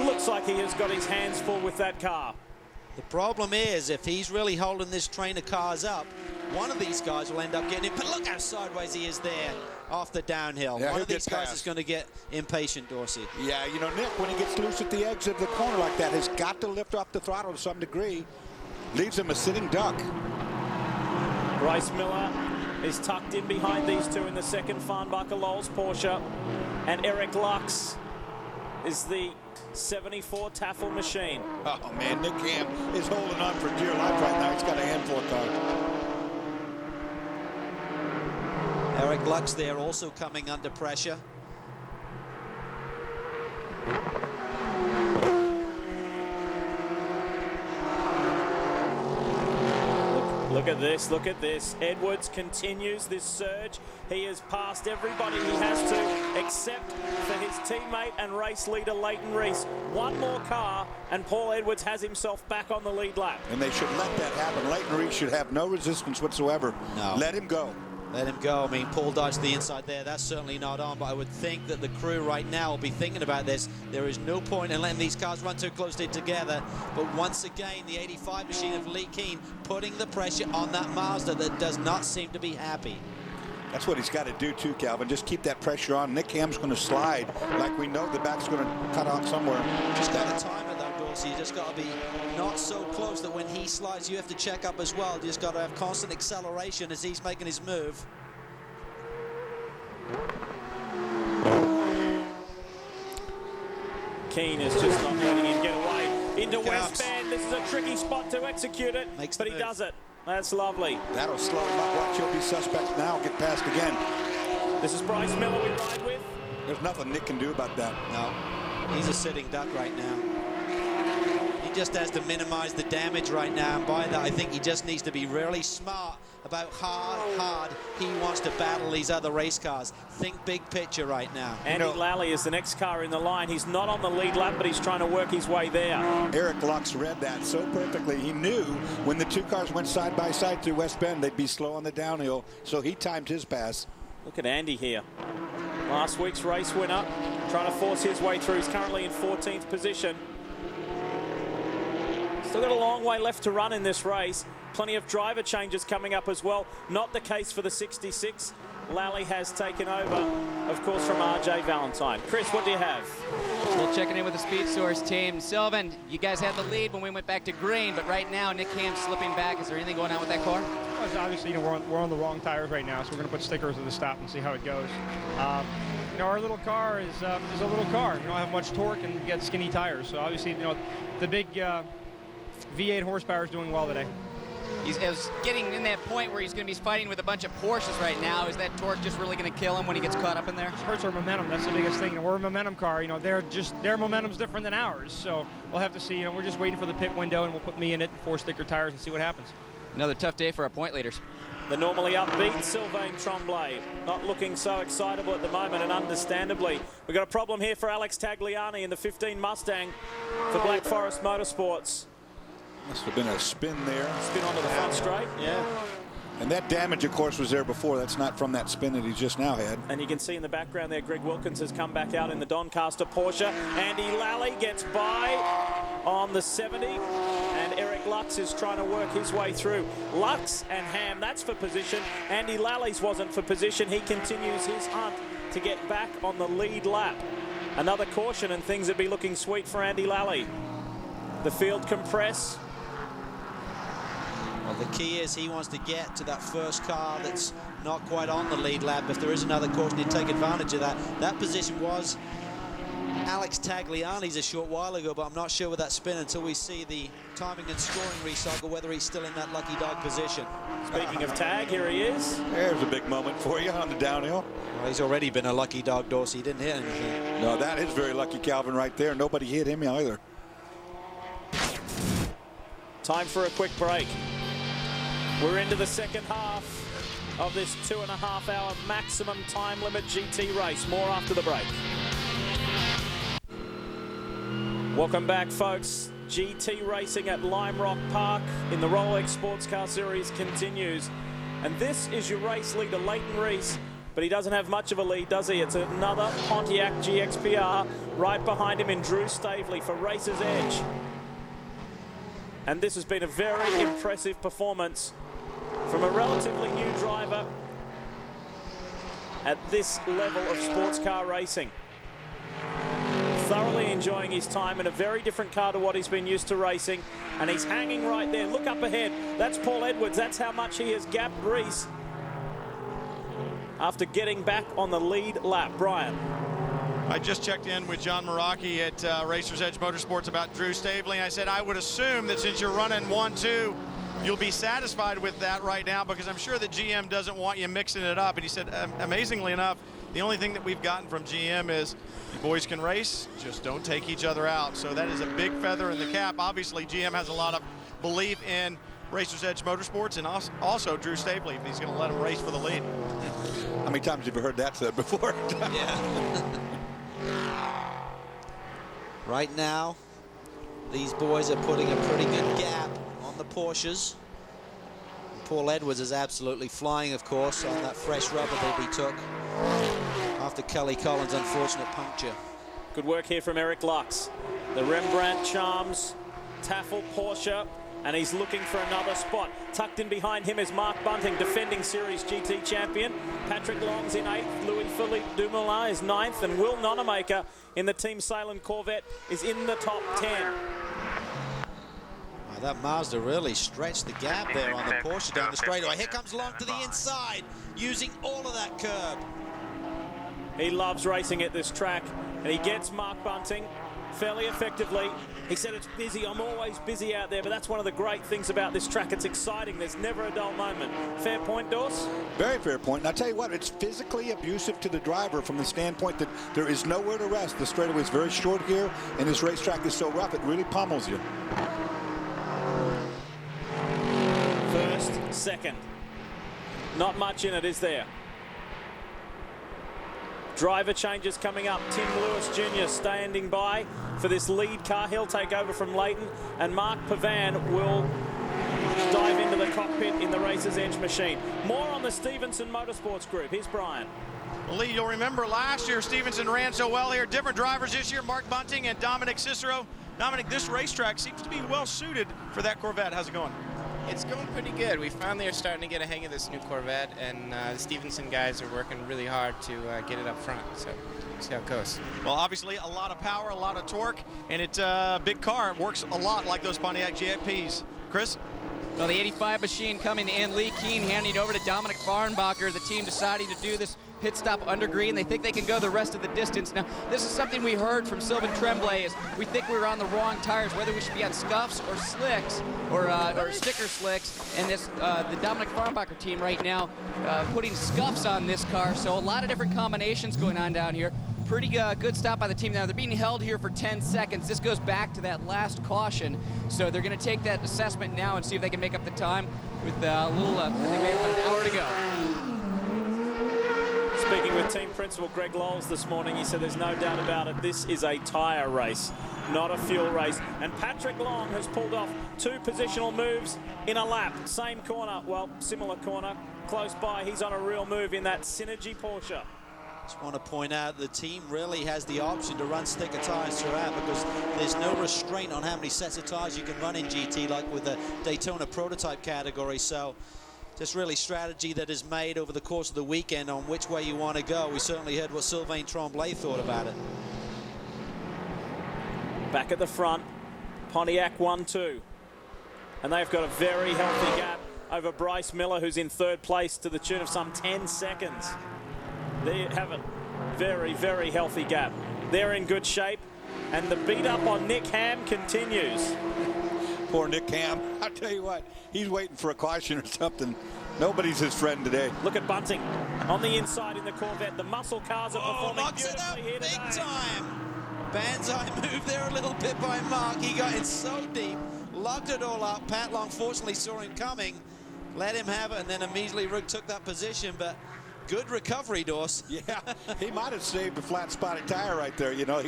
looks like he has got his hands full with that car. The problem is, if he's really holding this train of cars up, one of these guys will end up getting it. But look how sideways he is there off the downhill. Yeah, one of these guys is going to get impatient, Dorsey. Yeah, you know, Nick, when he gets loose at the edge of the corner like that, has got to lift off the throttle to some degree. Leaves him a sitting duck. Bryce Miller is tucked in behind these two in the second Farnbacher Lowell's Porsche. And Eric Lux is the 74 Taffel machine. Oh, man, Nick Ham is holding on for dear life right now. He's got a handful of cars. Eric Lux there also coming under pressure. Look at this, look at this. Edwards continues this surge. He has passed everybody he has to, except for his teammate and race leader Leighton Reese. One more car, and Paul Edwards has himself back on the lead lap. And they should let that happen. Leighton Reese should have no resistance whatsoever. No. Let him go. Let him go. I mean, Paul dodged to the inside there. That's certainly not on, but I would think that the crew right now will be thinking about this. There is no point in letting these cars run too closely together. But once again, the 85 machine of Lee Keen putting the pressure on that Mazda that does not seem to be happy. That's what he's got to do too, Calvin. Just keep that pressure on. Nick Ham's going to slide like we know the back's going to cut out somewhere. Just got to time it though, Dorsey. You just got to be not so close that when he slides, you have to check up as well. You just got to have constant acceleration as he's making his move. Keane is just not letting him get away. Into West Bend. This is a tricky spot to execute it, but he does it. That's lovely. That'll slow him up. Watch, he'll be suspect now. Get past again. This is Bryce Miller we ride with. There's nothing Nick can do about that. No, he's a sitting duck right now. He just has to minimize the damage right now, and by that I think he just needs to be really smart about how hard he wants to battle these other race cars. Think big picture right now. Andy Lally is the next car in the line. He's not on the lead lap, but he's trying to work his way there. Eric Lux read that so perfectly. He knew when the two cars went side by side through West Bend, they'd be slow on the downhill, so he timed his pass. Look at Andy here. Last week's race winner, trying to force his way through. He's currently in 14th position. Still got a long way left to run in this race. Plenty of driver changes coming up as well. Not the case for the 66. Lally has taken over, of course, from RJ Valentine. Chris, what do you have? We'll checking in with the Speed Source team. Sylvan, you guys had the lead when we went back to green, but right now Nick Ham's slipping back. Is there anything going on with that car? Well, it's obviously, we're on the wrong tires right now, so we're going to put stickers at the stop and see how it goes. Our little car is a little car. We don't have much torque and we got skinny tires. So obviously, the big V8 horsepower is doing well today. He's getting in that point where he's going to be fighting with a bunch of Porsches right now. Is that torque just really going to kill him when he gets caught up in there? It hurts our momentum. That's the biggest thing. We're a momentum car. Their momentum's different than ours. So we'll have to see. We're just waiting for the pit window, and we'll put me in it, 4 sticker tires, and see what happens. Another tough day for our point leaders. The normally upbeat Sylvain Tremblay not looking so excitable at the moment, and understandably. We've got a problem here for Alex Tagliani in the 15 Mustang for Black Forest Motorsports. Must have been a spin there. Spin onto the front straight. Yeah. And that damage, of course, was there before. That's not from that spin that he just now had. And you can see in the background there, Greg Wilkins has come back out in the Doncaster Porsche. Andy Lally gets by on the 70. And Eric Lux is trying to work his way through. Lux and Ham, that's for position. Andy Lally's wasn't for position. He continues his hunt to get back on the lead lap. Another caution and things would be looking sweet for Andy Lally. The field compress. Well, the key is he wants to get to that first car that's not quite on the lead lap. If there is another caution, he'd take advantage of that. That position was Alex Tagliani's a short while ago, but I'm not sure with that spin until we see the timing and scoring recycle whether he's still in that lucky dog position. Speaking of tag, here he is. There's a big moment for you on the downhill. Well, he's already been a lucky dog, Dorsey. He didn't hit anything. No, that is very lucky, Calvin, right there. Nobody hit him either. Time for a quick break. We're into the second half of this 2.5-hour maximum time limit GT race. More after the break. Welcome back, folks. GT racing at Lime Rock Park in the Rolex Sports Car Series continues. And this is your race leader, Leighton Reese. But he doesn't have much of a lead, does he? It's another Pontiac GXPR right behind him in Drew Stavely for Racer's Edge. And this has been a very impressive performance from a relatively new driver at this level of sports car racing. Thoroughly enjoying his time in a very different car to what he's been used to racing. And he's hanging right there. Look up ahead. That's Paul Edwards. That's how much he has gapped Reese after getting back on the lead lap. Brian. I just checked in with John Meraki at Racer's Edge Motorsports about Drew Stavely. I said, I would assume that since you're running 1-2, you'll be satisfied with that right now because I'm sure that GM doesn't want you mixing it up. And he said, amazingly enough, the only thing that we've gotten from GM is you boys can race, just don't take each other out. So that is a big feather in the cap. Obviously, GM has a lot of belief in Racer's Edge Motorsports and also Drew Stavely if he's going to let him race for the lead. How many times have you heard that said before? Yeah. Right now, these boys are putting a pretty good gap on the Porsches. Paul Edwards is absolutely flying, of course, on that fresh rubber that he took after Kelly Collins' unfortunate puncture. Good work here from Eric Lux. The Rembrandt Charms Taffel Porsche, and he's looking for another spot. Tucked in behind him is Mark Bunting, defending Series GT champion. Patrick Long's in 8th, Louis-Philippe Dumoulin is 9th, and Will Nonamaker in the Team Salem Corvette is in the top 10. Oh, that Mazda really stretched the gap there on the Porsche down the straightaway. Here comes Long to the inside, using all of that curb. He loves racing at this track, and he gets Mark Bunting fairly effectively. He said it's busy, I'm always busy out there, but that's one of the great things about this track. It's exciting, there's never a dull moment. Fair point, Dors? Very fair point. And I'll tell you what, it's physically abusive to the driver from the standpoint that there is nowhere to rest. The straightaway is very short here, and this racetrack is so rough, it really pummels you. First, second. Not much in it, is there? Driver changes coming up. Tim Lewis Jr. standing by for this lead car. He'll take over from Leighton, and Mark Pavan will dive into the cockpit in the Racer's Edge machine. More on the Stevenson Motorsports Group. Here's Brian. Well, Lee, you'll remember last year Stevenson ran so well here. Different drivers this year, Mark Bunting and Dominic Cicero. Dominic, this racetrack seems to be well suited for that Corvette. How's it going? It's going pretty good. We finally are starting to get a hang of this new Corvette, and the Stevenson guys are working really hard to get it up front. So we'll see how it goes. Well, obviously a lot of power, a lot of torque, and it's a big car. It works a lot like those Pontiac GXPs. Chris? Well, the 85 machine coming in. Lee Keen handing over to Dominic Farnbacher. The team deciding to do this pit stop under green. They think they can go the rest of the distance. Now, this is something we heard from Sylvain Tremblay, is we think we were on the wrong tires, whether we should be on scuffs or slicks or sticker slicks. And this the Dominic Farnbacher team right now putting scuffs on this car. So a lot of different combinations going on down here. Pretty good stop by the team. Now, they're being held here for 10 seconds. This goes back to that last caution. So they're going to take that assessment now and see if they can make up the time with a little, I think they have an hour to go. Speaking with team principal Greg Lowles this morning, he said there's no doubt about it. This is a tyre race, not a fuel race. And Patrick Long has pulled off 2 positional moves in a lap. Same corner, well, similar corner, close by. He's on a real move in that Synergy Porsche. Just want to point out the team really has the option to run sticker tires throughout, because there's no restraint on how many sets of tires you can run in GT like with the Daytona prototype category. So just really strategy that is made over the course of the weekend on which way you want to go. We certainly heard what Sylvain Tremblay thought about it. Back at the front, Pontiac 1-2. And they've got a very healthy gap over Bryce Miller, who's in 3rd place, to the tune of some 10 seconds. There you have it. Very, very healthy gap. They're in good shape. And the beat up on Nick Ham continues. Poor Nick Ham. I'll tell you what, he's waiting for a caution or something. Nobody's his friend today. Look at Bunting on the inside in the Corvette. The muscle cars are performing beautifully here today. Big time. Banzai moved there a little bit by Mark. He got in so deep, locked it all up. Pat Long fortunately saw him coming, let him have it, and then immediately Rook took that position. But good recovery, Dawes. Yeah, he might have saved a flat spotted tire right there. You know,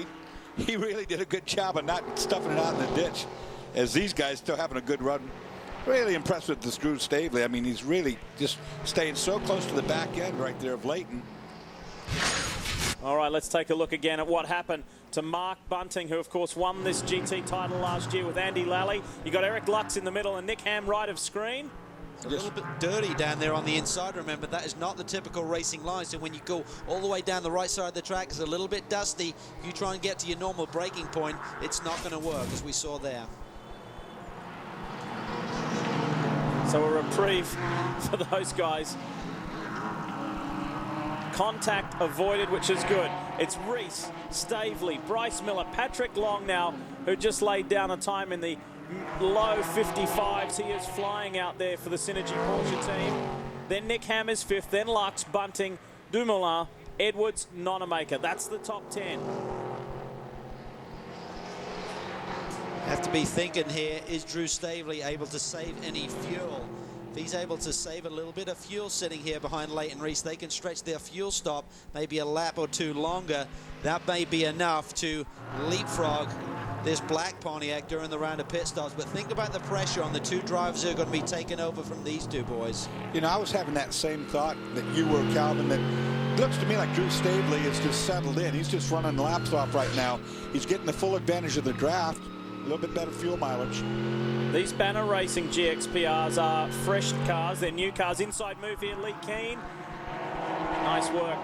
he really did a good job of not stuffing it out in the ditch, as these guys still having a good run. Really impressed with the Drew Stavely. I mean, he's really just staying so close to the back end right there of Leighton. All right, let's take a look again at what happened to Mark Bunting, who, of course, won this GT title last year with Andy Lally. You got Eric Lux in the middle and Nick Ham right of screen. It's a little bit dirty down there on the inside. Remember, that is not the typical racing line. So when you go all the way down the right side of the track, it's a little bit dusty. If you try and get to your normal braking point, it's not going to work, as we saw there. So a reprieve for those guys. Contact avoided, which is good. It's Reese, Stavely, Bryce Miller, Patrick Long now, who just laid down a time in the low 55s. He is flying out there for the Synergy Porsche team. Then Nick Ham is 5th, then Lux, Bunting, Dumoulin, Edwards, Nonamaker. That's the top 10. Have to be thinking here, is Drew Stavely able to save any fuel? If he's able to save a little bit of fuel sitting here behind Leighton Reese, they can stretch their fuel stop maybe a lap or 2 longer. That may be enough to leapfrog this black Pontiac during the round of pit stops. But think about the pressure on the 2 drivers who are going to be taken over from these 2 boys. You know, I was having that same thought that you were, Calvin, that it looks to me like Drew Stavely is just settled in. He's just running laps off right now. He's getting the full advantage of the draft. A little bit better fuel mileage. These Banner Racing GXPRs are fresh cars. They're new cars. Inside move here, Lee Keen. Nice work.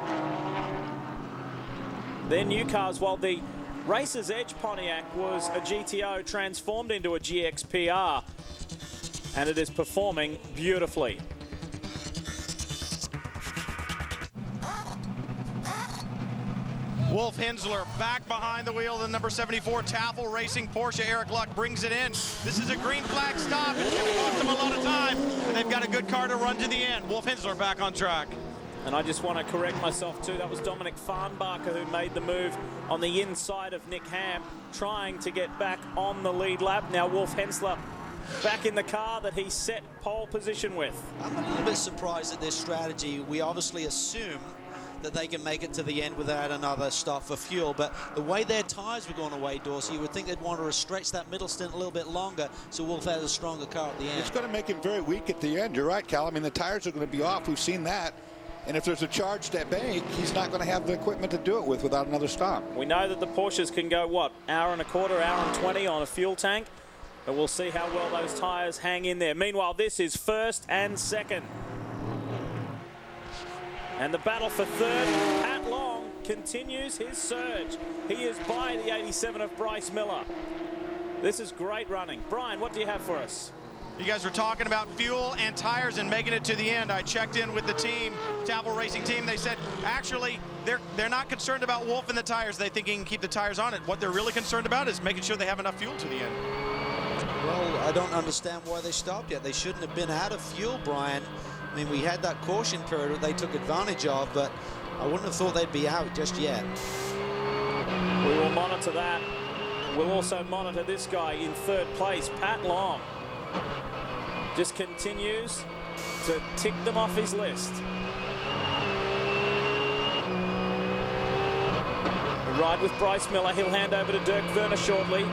They're new cars, while the Racer's Edge Pontiac was a GTO transformed into a GXPR. And it is performing beautifully. Wolf Hensler back behind the wheel. The number 74 Tafel Racing Porsche. Eric Luck brings it in. This is a green flag stop. It's going to cost them a lot of time. And they've got a good car to run to the end. Wolf Hensler back on track. And I just want to correct myself too. That was Dominic Farnbacher who made the move on the inside of Nick Ham, trying to get back on the lead lap. Now Wolf Hensler back in the car that he set pole position with. I'm a little bit surprised at this strategy. We obviously assume that they can make it to the end without another stop for fuel, but the way their tires were going away, Dorsey, you would think they'd want to stretch that middle stint a little bit longer, so Wolf has a stronger car at the end. It's going to make him very weak at the end. You're right, Cal. I mean, the tires are going to be off. We've seen that. And if there's a charged at bank, he's not going to have the equipment to do it with without another stop. We know that the Porsches can go, what, hour and a quarter, hour and 20 on a fuel tank, but we'll see how well those tires hang in there. Meanwhile, this is 1st and 2nd. And the battle for 3rd, Pat Long continues his surge. He is by the 87 of Bryce Miller. This is great running. Brian, what do you have for us? You guys were talking about fuel and tires and making it to the end. I checked in with the team, Tafel Racing team. They said, actually, they're not concerned about Wolf and the tires. They think he can keep the tires on it. What they're really concerned about is making sure they have enough fuel to the end. Well, I don't understand why they stopped yet. They shouldn't have been out of fuel, Brian. I mean, we had that caution period that they took advantage of, but I wouldn't have thought they'd be out just yet. We will monitor that. We'll also monitor this guy in third place, Pat Long. Just continues to tick them off his list. A ride with Bryce Miller. He'll hand over to Dirk Werner shortly.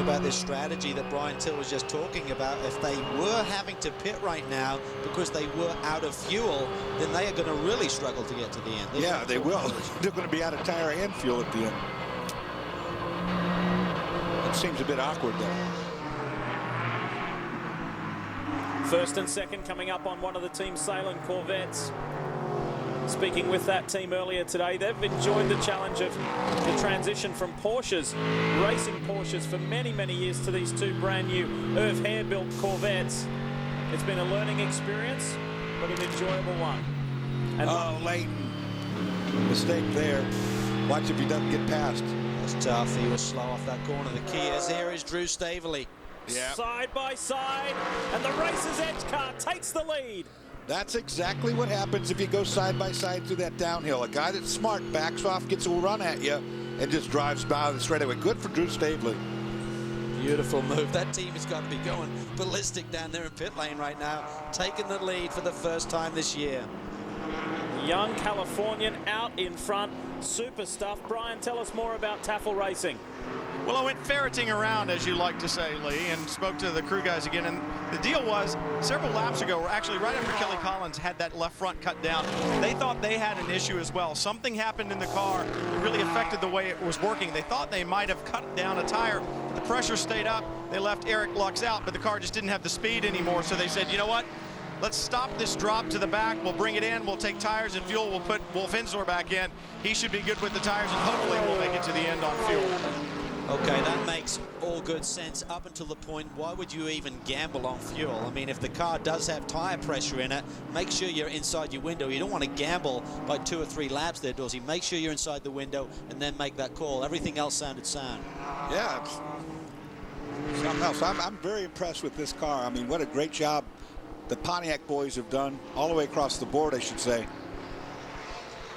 About this strategy that Brian Till was just talking about, if they were having to pit right now because they were out of fuel, then they are going to really struggle to get to the end. Yeah, they will. They're going to be out of tire and fuel at the end. It seems a bit awkward there. First and second coming up on one of the Team Salem Corvettes. Speaking with that team earlier today, they've enjoyed the challenge of the transition from Porsches, racing Porsches for many, many years, to these two brand new Irv Hare-built Corvettes. It's been a learning experience, but an enjoyable one. And Leighton. Mistake there. Watch if he doesn't get past. That's tough. He was slow off that corner. The key is here is Drew Staveley. Yeah. Side by side, and the Racer's Edge car takes the lead. That's exactly what happens if you go side by side through that downhill. A guy that's smart backs off, gets a run at you, and just drives by the straightaway. Good for Drew Staveley. Beautiful move. That team has got to be going ballistic down there in pit lane right now, taking the lead for the first time this year. Young Californian out in front. Super stuff. Brian, tell us more about Tafel Racing. Well, I went ferreting around, as you like to say, Lee, and spoke to the crew guys again. And the deal was, several laps ago, or actually right after Kelly Collins had that left front cut down, they thought they had an issue as well. Something happened in the car that really affected the way it was working. They thought they might have cut down a tire. The pressure stayed up. They left Eric Lux out, but the car just didn't have the speed anymore. So they said, you know what? Let's stop this drop to the back. We'll bring it in. We'll take tires and fuel. We'll put Wolf Hensler back in. He should be good with the tires, and hopefully we'll make it to the end on fuel. Okay, that makes all good sense up until the point, why would you even gamble on fuel? I mean, if the car does have tire pressure in it, make sure you're inside your window. You don't want to gamble by 2 or 3 laps there, Dorsey. Make sure you're inside the window and then make that call. Everything else sounded sound. Yeah, it's something else. I'm very impressed with this car. I mean, what a great job the Pontiac boys have done all the way across the board, I should say.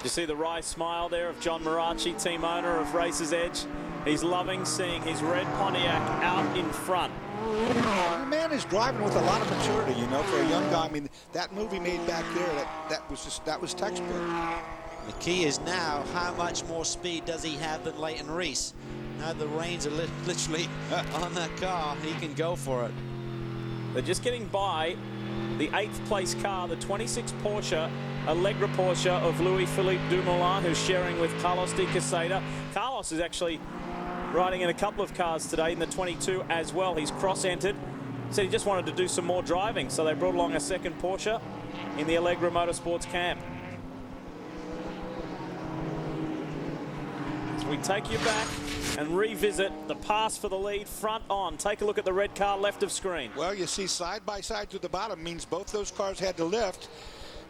You see the wry smile there of John Marachi, team owner of Racer's Edge. He's loving seeing his red Pontiac out in front. The man is driving with a lot of maturity, you know, for a young guy. I mean, that move he made back there, that was textbook. The key is now, how much more speed does he have than Leighton Reese? Now the reins are literally on that car. He can go for it. They're just getting by the 8th place car, the 26 Porsche, Allegra Porsche of Louis-Philippe Dumoulin, who's sharing with Carlos de Quesada. Carlos is actually riding in a couple of cars today in the 22 as well. He's cross-entered. Said he just wanted to do some more driving, so they brought along a second Porsche in the Allegra Motorsports camp. So we take you back and revisit the pass for the lead front on. Take a look at the red car left of screen. Well, you see side by side to the bottom means both those cars had to lift.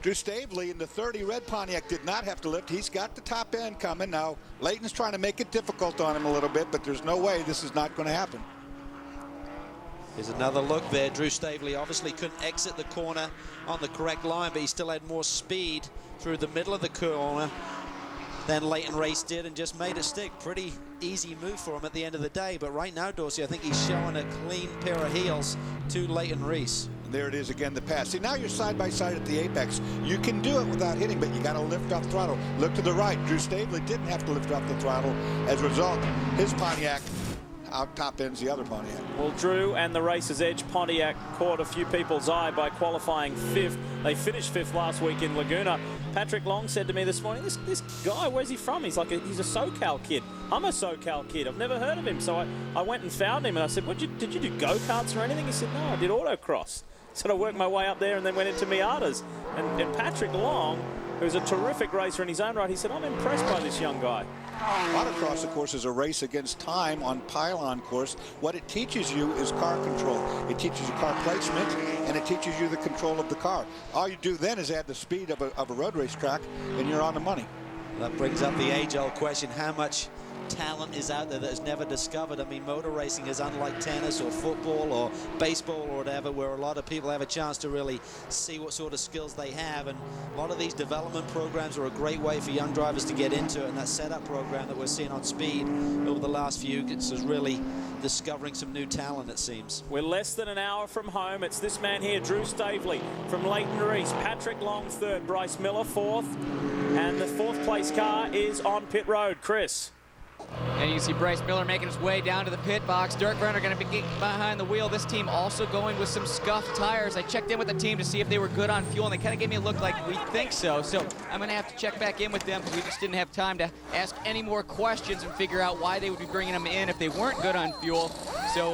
Drew Staveley in the 30 red Pontiac did not have to lift. He's got the top end coming. Now, Leighton's trying to make it difficult on him a little bit, but there's no way this is not going to happen. Here's another look there. Drew Staveley obviously couldn't exit the corner on the correct line, but he still had more speed through the middle of the corner than Leighton Reese did and just made it stick. Pretty easy move for him at the end of the day, but right now, Dorsey, I think he's showing a clean pair of heels to Leighton Reese. And there it is again, the pass. See, now you're side by side at the apex. You can do it without hitting, but you got to lift off throttle. Look to the right. Drew Staveley didn't have to lift off the throttle. As a result, his Pontiac out top ends the other Pontiac. Well, Drew and the Racer's Edge Pontiac caught a few people's eye by qualifying 5th. They finished 5th last week in Laguna. Patrick Long said to me this morning, this guy, where's he from? He's like, he's a SoCal kid. I'm a SoCal kid. I've never heard of him. So I went and found him and I said, did you do go-karts or anything? He said, no, I did autocross. So I worked my way up there and then went into Miatas. And Patrick Long, who's a terrific racer in his own right, he said, I'm impressed by this young guy. Autocross, of course, is a race against time on pylon course. What it teaches you is car control. It teaches you car placement, and it teaches you the control of the car. All you do then is add the speed of a road race track, and you're on the money. That brings up the age-old question, how much talent is out there that is never discovered? I mean, motor racing is unlike tennis or football or baseball or whatever, where a lot of people have a chance to really see what sort of skills they have, and a lot of these development programs are a great way for young drivers to get into it, and that setup program that we're seeing on Speed over the last few years is really discovering some new talent, it seems. We're less than an hour from home. It's this man here, Drew Stavely from Leighton Reese, Patrick Long third, Bryce Miller fourth, and the fourth place car is on pit road. Chris. And you see Bryce Miller making his way down to the pit box. Dirk Brenner going to be behind the wheel. This team also going with some scuffed tires. I checked in with the team to see if they were good on fuel, and they kind of gave me a look like we think so. So I'm going to have to check back in with them because we just didn't have time to ask any more questions and figure out why they would be bringing them in if they weren't good on fuel. So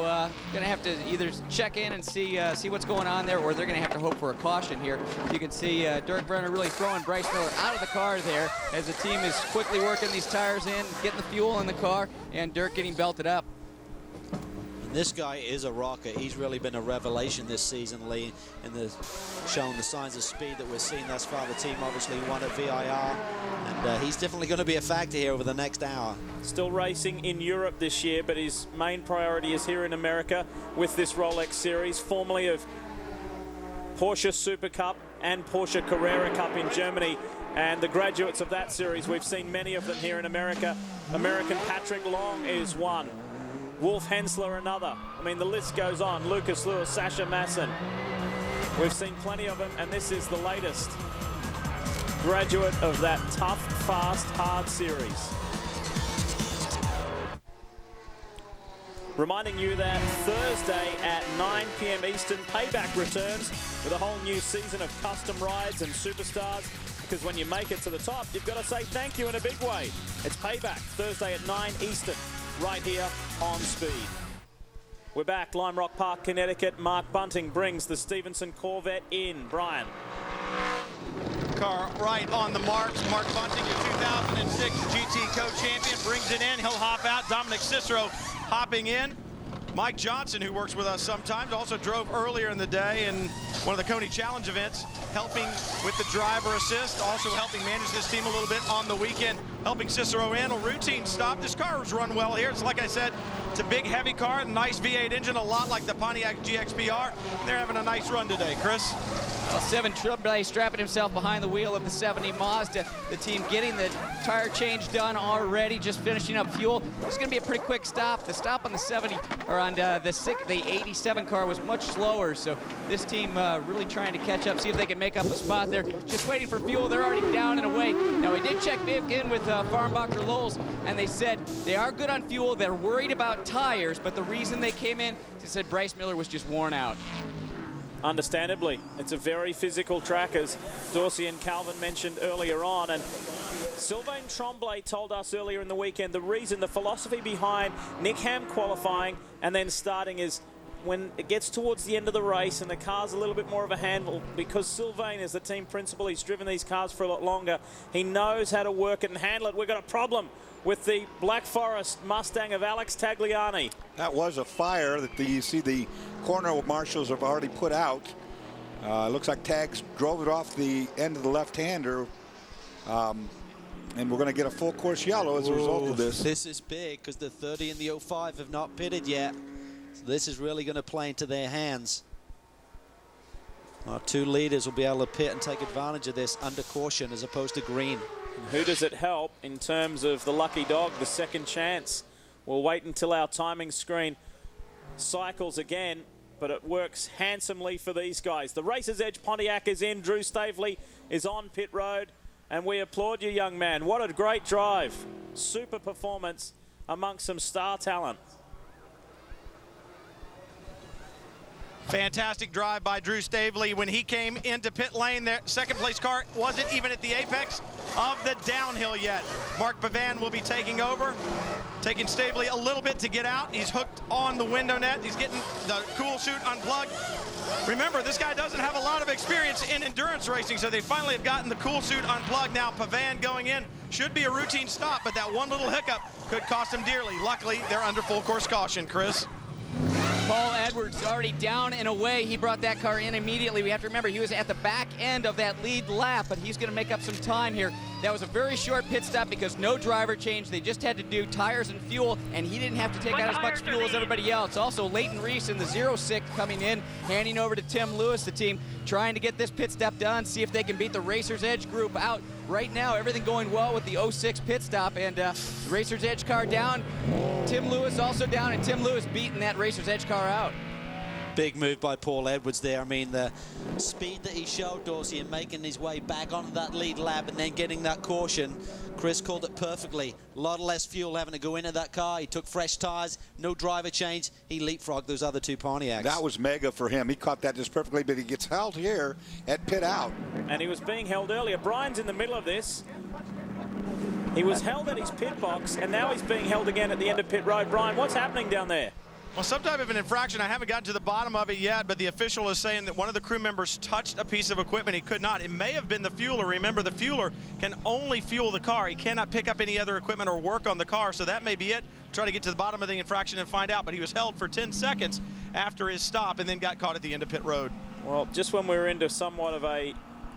going to have to either check in and see what's going on there, or they're going to have to hope for a caution here. You can see Dirk Brenner really throwing Bryce Miller out of the car there as the team is quickly working these tires in, getting the fuel in the car, and Dirk getting belted up. And this guy is a rocker. He's really been a revelation this season, Lee, and showing the signs of speed that we're seeing thus far. The team obviously won at VIR, and he's definitely going to be a factor here over the next hour. Still racing in Europe this year, but his main priority is here in America with this Rolex series, formerly of Porsche Super Cup and Porsche Carrera Cup in Germany. And the graduates of that series, we've seen many of them here in America. American Patrick Long is one. Wolf Hensler another. I mean, the list goes on. Lucas Lewis, Sasha Masson. We've seen plenty of them, and this is the latest graduate of that tough, fast, hard series. Reminding you that Thursday at 9 p.m. Eastern, Payback returns with a whole new season of custom rides and superstars. Because when you make it to the top, you've got to say thank you in a big way. It's Payback, Thursday at 9 Eastern, right here on Speed. We're back, Lime Rock Park, Connecticut. Mark Bunting brings the Stevenson Corvette in. Brian. Car right on the marks. Mark Bunting, your 2006 GT co-champion, brings it in. He'll hop out. Dominic Cicero hopping in. Mike Johnson, who works with us sometimes, also drove earlier in the day in one of the Coney Challenge events, helping with the driver assist, also helping manage this team a little bit on the weekend, helping Cicero in. A routine stop. This car has run well here. It's like I said, it's a big, heavy car, a nice V8 engine, a lot like the Pontiac GXPR. They're having a nice run today, Chris. Well, 7 Triple strapping himself behind the wheel of the 70 Mazda. The team getting the tire change done already, just finishing up fuel. It's going to be a pretty quick stop. The stop on the 70, or on the 87 car was much slower, so this team really trying to catch up, see if they can make up a spot there. Just waiting for fuel. They're already down and away. Now, we did check in with Farnbacher Lowles, and they said they are good on fuel. They're worried about tires, but the reason they came in, they said Bryce Miller was just worn out. Understandably, it's a very physical track, as Dorsey and Calvin mentioned earlier on. And Sylvain Tremblay told us earlier in the weekend the reason, the philosophy behind Nick Ham qualifying and then starting is when it gets towards the end of the race and the car's a little bit more of a handle, because Sylvain is the team principal, he's driven these cars for a lot longer, he knows how to work it and handle it. We've got a problem with the Black Forest Mustang of Alex Tagliani. That was a fire that you see the corner marshals have already put out. Looks like Tags drove it off the end of the left-hander. And we're going to get a full course yellow as a result of this. This is big because the 30 and the 05 have not pitted yet. So this is really going to play into their hands. Our 2 leaders will be able to pit and take advantage of this under caution as opposed to green. And who does it help in terms of the lucky dog, the second chance? We'll wait until our timing screen cycles again, but it works handsomely for these guys. The Racer's Edge Pontiac is in. Drew Stavely is on pit road, and we applaud you, young man. What a great drive. Super performance amongst some star talent. Fantastic drive by Drew Stavely. When he came into pit lane, their second place car wasn't even at the apex of the downhill yet. Mark Pavan will be taking over, taking Stavely a little bit to get out. He's hooked on the window net. He's getting the cool suit unplugged. Remember, this guy doesn't have a lot of experience in endurance racing, so they finally have gotten the cool suit unplugged. Now Pavan going in. Should be a routine stop, but that one little hiccup could cost him dearly. Luckily, they're under full course caution, Chris. Paul Edwards already down and away. He brought that car in immediately. We have to remember he was at the back end of that lead lap, but he's going to make up some time here. That was a very short pit stop because no driver change. They just had to do tires and fuel, and he didn't have to take out as much fuel as everybody else. Also, Leighton Reese in the 06 coming in, handing over to Tim Lewis, the team, trying to get this pit stop done, see if they can beat the Racer's Edge group out. Right now, everything going well with the 06 pit stop, and Racer's Edge car down. Tim Lewis also down, and Tim Lewis beating that Racer's Edge car out. Big move by Paul Edwards there. I mean, the speed that he showed, Dorsey, and making his way back onto that lead lap and then getting that caution. Chris called it perfectly. A lot less fuel having to go into that car. He took fresh tires, no driver change. He leapfrogged those other two Pontiacs. That was mega for him. He caught that just perfectly, but he gets held here at pit out. And he was being held earlier. Brian's in the middle of this. He was held at his pit box, and now he's being held again at the end of pit road. Brian, what's happening down there? Well, some type of an infraction. I haven't gotten to the bottom of it yet, but the official is saying that one of the crew members touched a piece of equipment. He could not. It may have been the fueler. Remember, the fueler can only fuel the car. He cannot pick up any other equipment or work on the car, so that may be it. Try to get to the bottom of the infraction and find out, but he was held for 10 seconds after his stop and then got caught at the end of pit road. Well, just when we were into somewhat of a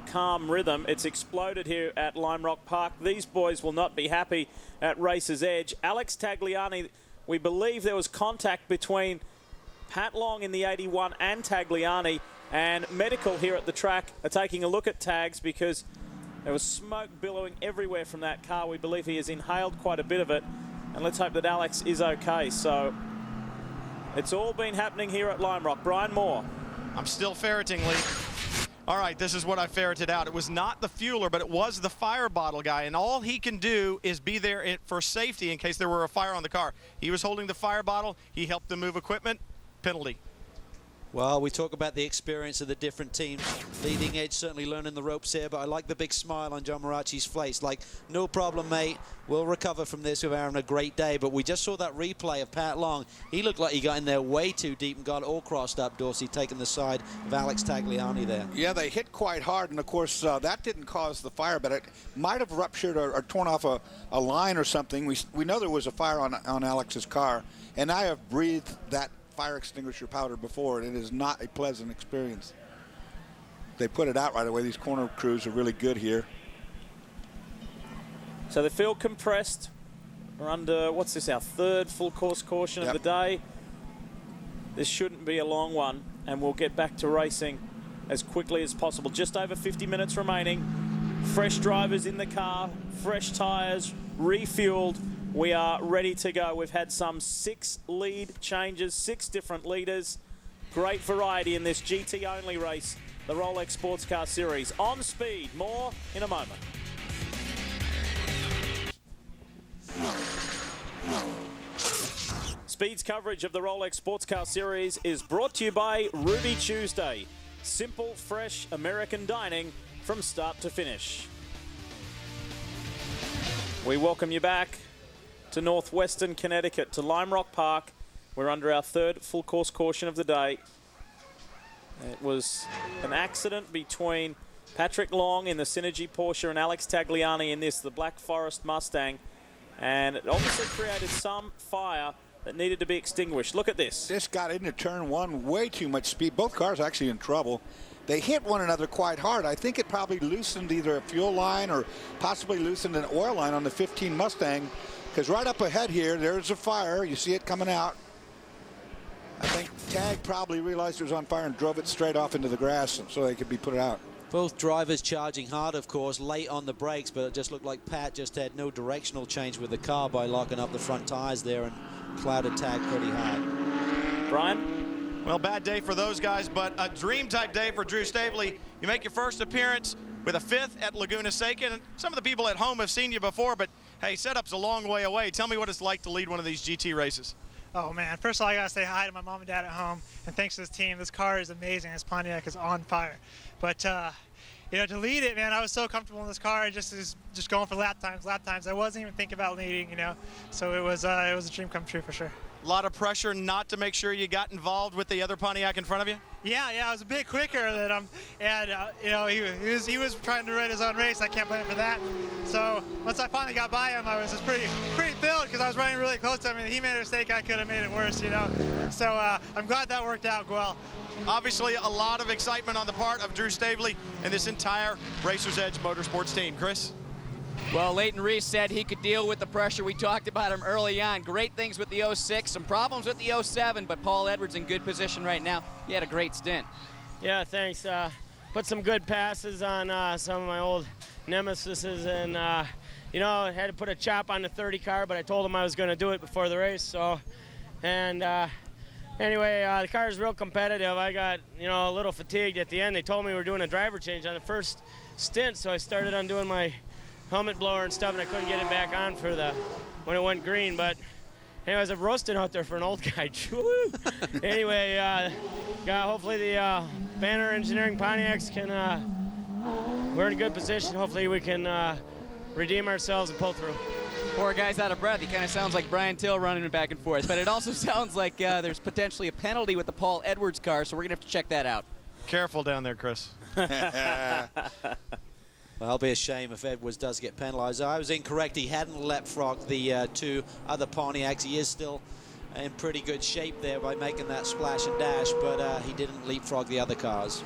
calm rhythm, it's exploded here at Lime Rock Park. These boys will not be happy at Racer's Edge. Alex Tagliani, we believe there was contact between Pat Long in the 81 and Tagliani, and medical here at the track are taking a look at Tags because there was smoke billowing everywhere from that car. We believe he has inhaled quite a bit of it, and let's hope that Alex is okay. So it's all been happening here at Lime Rock. Brian Moore. I'm still ferreting, Lee. All right, this is what I ferreted out. It was not the fueler, but it was the fire bottle guy, and all he can do is be there for safety in case there were a fire on the car. He was holding the fire bottle. He helped them move equipment. Penalty. Well, we talk about the experience of the different teams. Leading Edge certainly learning the ropes here, but I like the big smile on John Marachi's face. Like, no problem, mate. We'll recover from this. We're having a great day. But we just saw that replay of Pat Long. He looked like he got in there way too deep and got all crossed up, Dorsey, taking the side of Alex Tagliani there. Yeah, they hit quite hard, and of course, that didn't cause the fire, but it might have ruptured or torn off a line or something. We know there was a fire on Alex's car, and I have breathed that fire extinguisher powder before, and it is not a pleasant experience. They put it out right away. These corner crews are really good here. So the field compressed. We're under, what's this, our third full course caution of the day. This shouldn't be a long one, and we'll get back to racing as quickly as possible. Just over 50 minutes remaining. Fresh drivers in the car, fresh tires, refueled. We are ready to go. We've had some 6 lead changes, 6 different leaders. Great variety in this GT-only race, the Rolex Sports Car Series. On speed, more in a moment. Speed's coverage of the Rolex Sports Car Series is brought to you by Ruby Tuesday. Simple, fresh American dining from start to finish. We welcome you back to northwestern Connecticut, to Lime Rock Park. We're under our third full course caution of the day. It was an accident between Patrick Long in the Synergy Porsche and Alex Tagliani in this, the Black Forest Mustang. And it obviously created some fire that needed to be extinguished. Look at this. This got into turn one, way too much speed. Both cars actually in trouble. They hit one another quite hard. I think it probably loosened either a fuel line or possibly loosened an oil line on the 15 Mustang. Because right up ahead here, there's a fire. You see it coming out. I think Tag probably realized it was on fire and drove it straight off into the grass so they could be put out. Both drivers charging hard, of course, late on the brakes, but it just looked like Pat just had no directional change with the car by locking up the front tires there and clouded Tag pretty hard. Brian? Well, bad day for those guys, but a dream-type day for Drew Stavely. You make your first appearance with a 5th at Laguna Seca. And some of the people at home have seen you before, but hey, setup's a long way away. Tell me what it's like to lead one of these GT races. Oh man, first of all, I gotta say hi to my mom and dad at home, and thanks to this team. This car is amazing. This Pontiac is on fire. But you know, to lead it, man, I was so comfortable in this car. Just going for lap times. I wasn't even thinking about leading, you know. So it was a dream come true for sure. A lot of pressure not to make sure you got involved with the other Pontiac in front of you? Yeah, I was a bit quicker than him, and you know, he was trying to run his own race. I can't blame him for that. So once I finally got by him, I was just pretty thrilled because I was running really close to him, and he made a mistake. I could have made it worse, you know. So I'm glad that worked out well. Obviously, a lot of excitement on the part of Drew Stavely and this entire Racers Edge Motorsports team. Chris? Well, Leighton Reese said he could deal with the pressure. We talked about him early on. Great things with the 06, some problems with the 07, but Paul Edwards in good position right now. He had a great stint. Yeah, thanks. Put some good passes on some of my old nemesises, and you know, I had to put a chop on the 30 car, but I told him I was going to do it before the race. So, and anyway, the car is real competitive. I got, you know, a little fatigued at the end. They told me we were doing a driver change on the first stint, so I started on doing my helmet blower and stuff, and I couldn't get it back on for when it went green. But anyways, I'm roasting out there for an old guy. Anyway, hopefully the Banner Engineering Pontiacs can, we're in a good position. Hopefully we can redeem ourselves and pull through. Poor guy's out of breath. He kind of sounds like Brian Till running back and forth. But it also sounds like there's potentially a penalty with the Paul Edwards car, so we're going to have to check that out. Careful down there, Chris. Well, it'll be a shame if Edwards does get penalized. I was incorrect. He hadn't leapfrogged the two other Pontiacs. He is still in pretty good shape there by making that splash and dash, but he didn't leapfrog the other cars.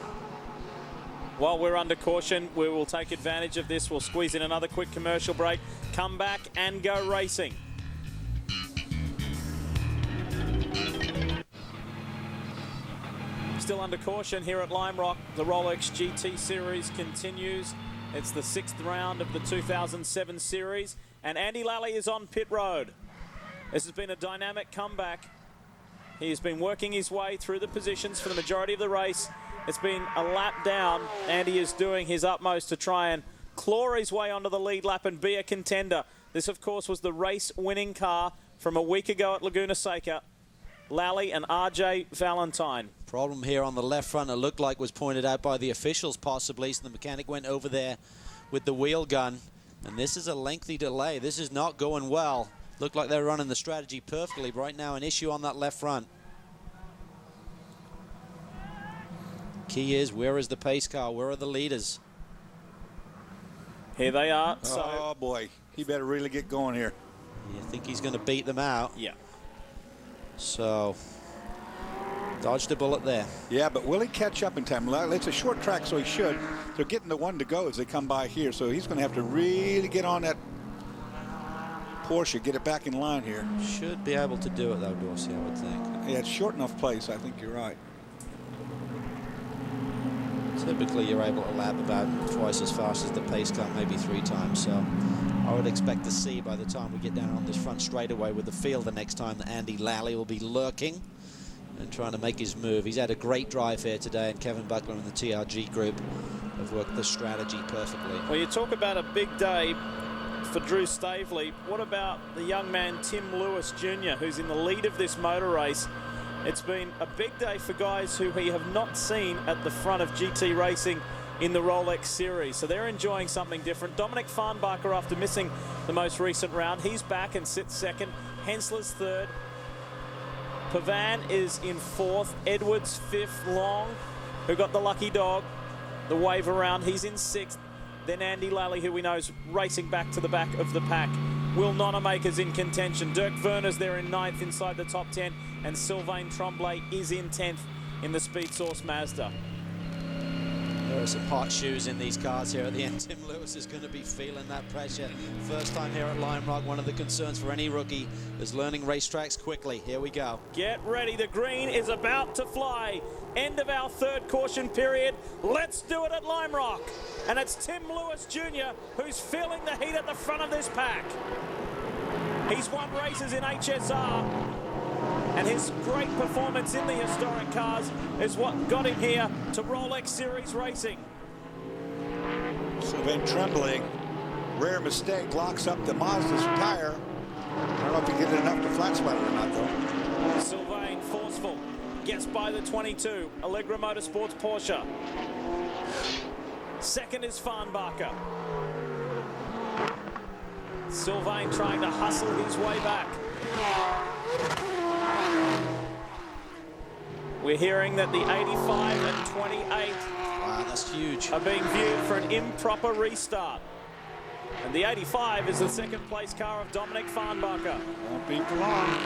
While we're under caution, we will take advantage of this. We'll squeeze in another quick commercial break, come back and go racing. Still under caution here at Lime Rock. The Rolex GT Series continues. It's the 6th round of the 2007 series, and Andy Lally is on pit road. This has been a dynamic comeback. He's been working his way through the positions for the majority of the race. It's been a lap down. Andy is doing his utmost to try and claw his way onto the lead lap and be a contender. This, of course, was the race-winning car from a week ago at Laguna Seca. Lally and RJ Valentine. Problem here on the left front, it looked like was pointed out by the officials possibly, so the mechanic went over there with the wheel gun, and this is a lengthy delay. This is not going well. Looked like they're running the strategy perfectly, but right now an issue on that left front. Key is, where is the pace car? Where are the leaders? Here they are. Oh boy, he better really get going here. You think he's going to beat them out? Yeah. So, dodged a bullet there. Yeah, but will he catch up in time? It's a short track, so he should. They're getting the one to go as they come by here, so he's going to have to really get on that Porsche, get it back in line here. Should be able to do it, though, Dorsey, I would think. Yeah, it's short enough place. I think you're right. Typically, you're able to lap about twice as fast as the pace car, maybe 3 times. So I would expect to see by the time we get down on this front straightaway with the field the next time that Andy Lally will be lurking and trying to make his move. He's had a great drive here today, and Kevin Buckler and the TRG group have worked the strategy perfectly. Well, you talk about a big day for Drew Stavely. What about the young man Tim Lewis Jr., who's in the lead of this motor race? It's been a big day for guys who we have not seen at the front of GT racing in the Rolex series. So they're enjoying something different. Dominic Farnbacher, after missing the most recent round, he's back and sits second. Hensler's third. Pavan is in fourth. Edwards fifth. Long, who got the lucky dog, the wave around, he's in sixth. Then Andy Lally, who we know is racing back to the back of the pack. Will Nonamaker's in contention. Dirk Werner's there in ninth inside the top 10. And Sylvain Tremblay is in 10th in the Speed Source Mazda. There are some hot shoes in these cars here at the end. Tim Lewis is going to be feeling that pressure. First time here at Lime Rock. One of the concerns for any rookie is learning racetracks quickly. Here we go. Get ready. The green is about to fly. End of our third caution period. Let's do it at Lime Rock. And it's Tim Lewis Jr. who's feeling the heat at the front of this pack. He's won races in HSR. And his great performance in the historic cars is what got him here to Rolex Series Racing. Sylvain Tremblay, rare mistake, locks up the Mazda's tire. I don't know if he get it enough to flat spot it or not, though. Sylvain, forceful, gets by the 22, Allegra Motorsports Porsche. Second is Farnbacher. Sylvain trying to hustle his way back. We're hearing that the 85 and 28 wow, that's huge. Are being viewed for an improper restart. And the 85 is the second place car of Dominic Farnbacher. Won't be for long.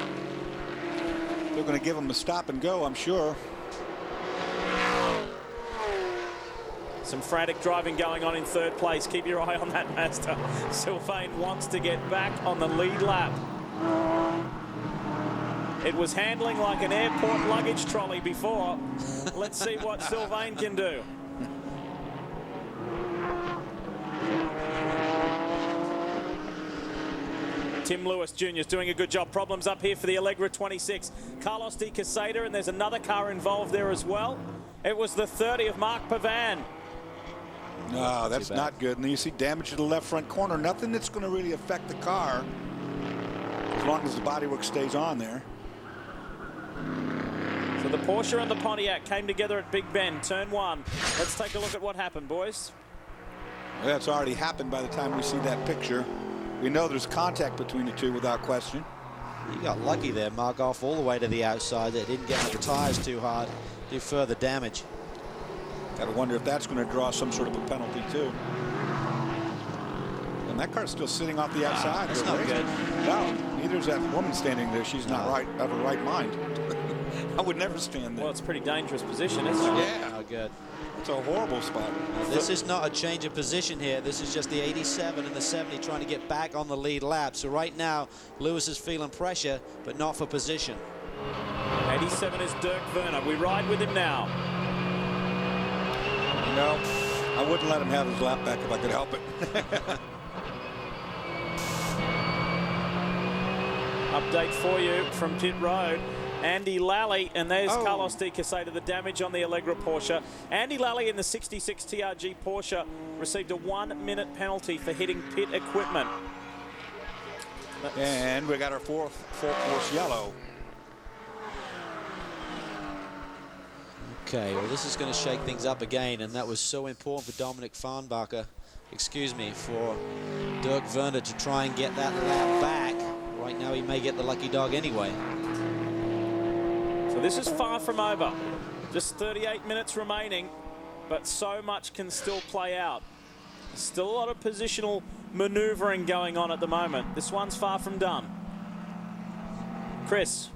They're going to give him a stop and go, I'm sure. Some frantic driving going on in third place. Keep your eye on that Mazda. Sylvain wants to get back on the lead lap. It was handling like an airport luggage trolley before. Let's see what Sylvain can do. Tim Lewis Jr. is doing a good job. Problems up here for the Allegra 26. Carlos de Quesada, and there's another car involved there as well. It was the 30 of Mark Pavan. No, that's not good. And you see damage to the left front corner. Nothing that's going to really affect the car as long as the bodywork stays on there. So the Porsche and the Pontiac came together at Big Bend, turn 1. Let's take a look at what happened, boys. Well, that's already happened by the time we see that picture. We know there's contact between the two without question. You got lucky there, Mark, off all the way to the outside. They didn't get the tires too hard, do further damage. Got to wonder if that's going to draw some sort of a penalty too. And that car's still sitting off the outside. That's not good. No, neither is that woman standing there. She's not of her right mind. I would never stand there. Well, it's a pretty dangerous position, isn't it? Yeah. Not good. It's a horrible spot. This is not a change of position here. This is just the 87 and the 70 trying to get back on the lead lap. So right now, Lewis is feeling pressure, but not for position. 87 is Dirk Werner. We ride with him now. No, I wouldn't let him have his lap back if I could help it. Update for you from pit road. Andy Lally, and there's Carlos de Quesada, the damage on the Allegra Porsche. Andy Lally in the 66 TRG Porsche received a 1-minute penalty for hitting pit equipment. And we got our fourth full-course yellow. Okay, well, this is going to shake things up again, and that was so important for Dominic Farnbacher, for Dirk Werner to try and get that lap back. Right now, he may get the lucky dog anyway. So this is far from over. Just 38 minutes remaining, but so much can still play out. Still a lot of positional maneuvering going on at the moment. This one's far from done. Chris.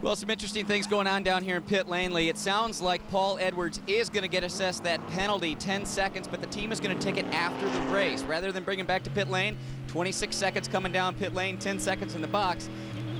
Well, some interesting things going on down here in pit lane, Lee. It sounds like Paul Edwards is going to get assessed that penalty, 10 seconds, but the team is going to take it after the race. Rather than bring him back to pit lane, 26 seconds coming down pit lane, 10 seconds in the box.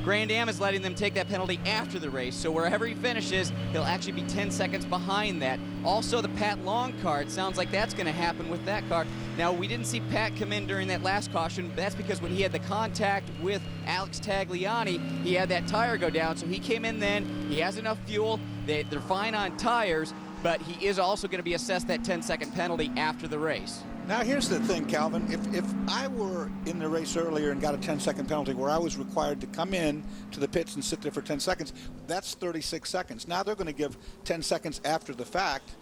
Grand Am is letting them take that penalty after the race, so wherever he finishes, he'll actually be 10 seconds behind that. Also, the Pat Long car, it sounds like that's going to happen with that car. Now, we didn't see Pat come in during that last caution. That's because when he had the contact with Alex Tagliani, he had that tire go down, so he came in then. He has enough fuel. They're fine on tires, but he is also going to be assessed that 10-second penalty after the race. Now, here's the thing, Calvin. If I were in the race earlier and got a 10-second penalty where I was required to come in to the pits and sit there for 10 seconds, that's 36 seconds. Now they're going to give 10 seconds after the fact.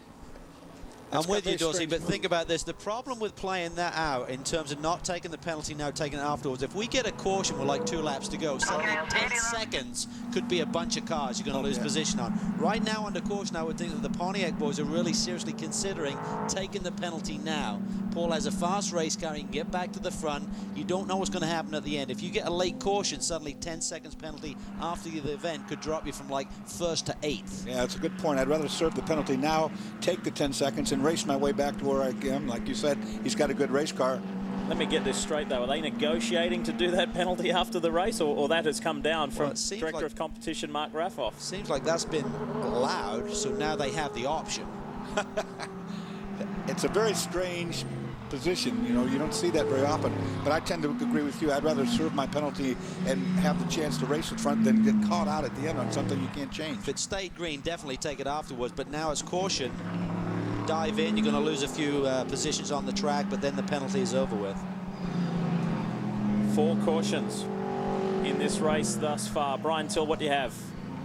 I'm with you, Dorsey, but think about this. The problem with playing that out in terms of not taking the penalty now, taking it afterwards, if we get a caution with like 2 laps to go, suddenly 10 seconds could be a bunch of cars you're going to lose position on. Right now under caution, I would think that the Pontiac boys are really seriously considering taking the penalty now. Paul has a fast race car, he can get back to the front. You don't know what's going to happen at the end. If you get a late caution, suddenly 10 seconds penalty after the event could drop you from like 1st to 8th. Yeah, that's a good point. I'd rather serve the penalty now, take the 10 seconds, and race my way back to where I am. Like you said, he's got a good race car. Let me get this straight, though. Are they negotiating to do that penalty after the race, or that has come down from Director of Competition Mark Raffoff? Seems like that's been allowed, so now they have the option. It's a very strange position. You know, you don't see that very often. But I tend to agree with you. I'd rather serve my penalty and have the chance to race in front than get caught out at the end on something you can't change. If it stayed green, definitely take it afterwards. But now it's caution. Dive in, you're going to lose a few positions on the track, but then the penalty is over with. 4 cautions in this race thus far. Brian Till, what do you have?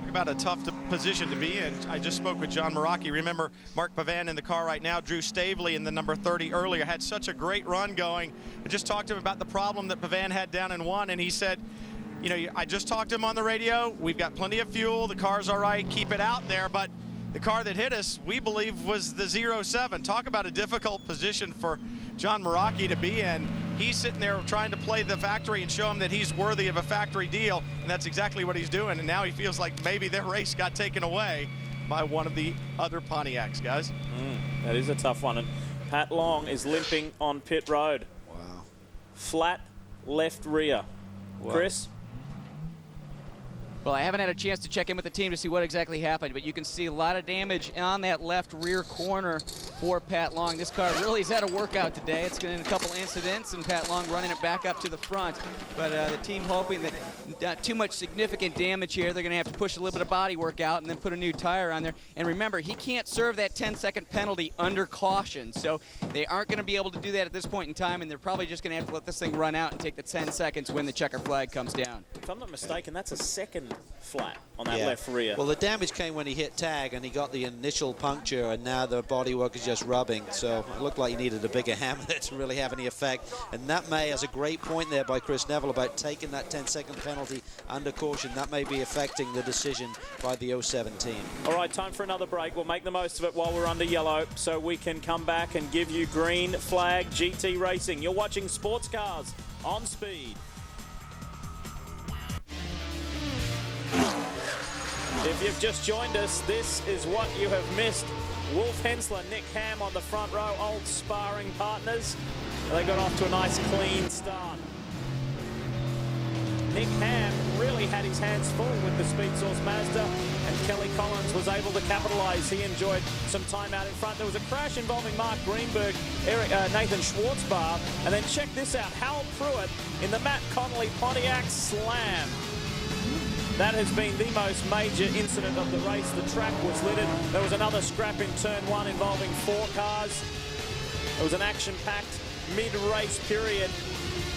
About a tough position to be in. I just spoke with John Maraki. Remember Mark Pavan in the car right now. Drew Stavely in the number 30 earlier had such a great run going. I just talked to him about the problem that Pavan had down in 1, and he said you know, I just talked to him on the radio. We've got plenty of fuel. The car's all right. Keep it out there. But the car that hit us, we believe, was the 07. Talk about a difficult position for John Meraki to be in. He's sitting there trying to play the factory and show him that he's worthy of a factory deal, and that's exactly what he's doing. And now he feels like maybe their race got taken away by one of the other Pontiacs, guys. That is a tough one. And Pat Long is limping on pit road. Wow. Flat left rear. Wow. Chris? Well, I haven't had a chance to check in with the team to see what exactly happened, but you can see a lot of damage on that left rear corner for Pat Long. This car really has had a workout today. It's been a couple incidents, and Pat Long running it back up to the front. But the team hoping that not too much significant damage here. They're going to have to push a little bit of body work out and then put a new tire on there. And remember, he can't serve that 10-second penalty under caution, so they aren't going to be able to do that at this point in time, and they're probably just going to have to let this thing run out and take the 10 seconds when the checker flag comes down. If I'm not mistaken, that's a second flat on that Yeah. left rear. Well, the damage came when he hit tag and he got the initial puncture, and now the bodywork is just rubbing. So it looked like he needed a bigger hammer to really have any effect. And that may, as a great point there by Chris Neville about taking that 10-second penalty under caution, that may be affecting the decision by the 07 team. All right, time for another break. We'll make the most of it while we're under yellow so we can come back and give you green flag GT racing. You're watching Sports Cars on Speed. If you've just joined us, this is what you have missed. Wolf Hensler, Nick Ham on the front row, old sparring partners. They got off to a nice clean start. Nick Ham really had his hands full with the Speed Source Mazda, and Kelly Collins was able to capitalize. He enjoyed some time out in front. There was a crash involving Mark Greenberg, Nathan Schwartzbar, and then check this out, Hal Pruitt in the Matt Connolly Pontiac Slam. That has been the most major incident of the race. The track was littered. There was another scrap in turn one involving 4 cars. It was an action-packed mid-race period.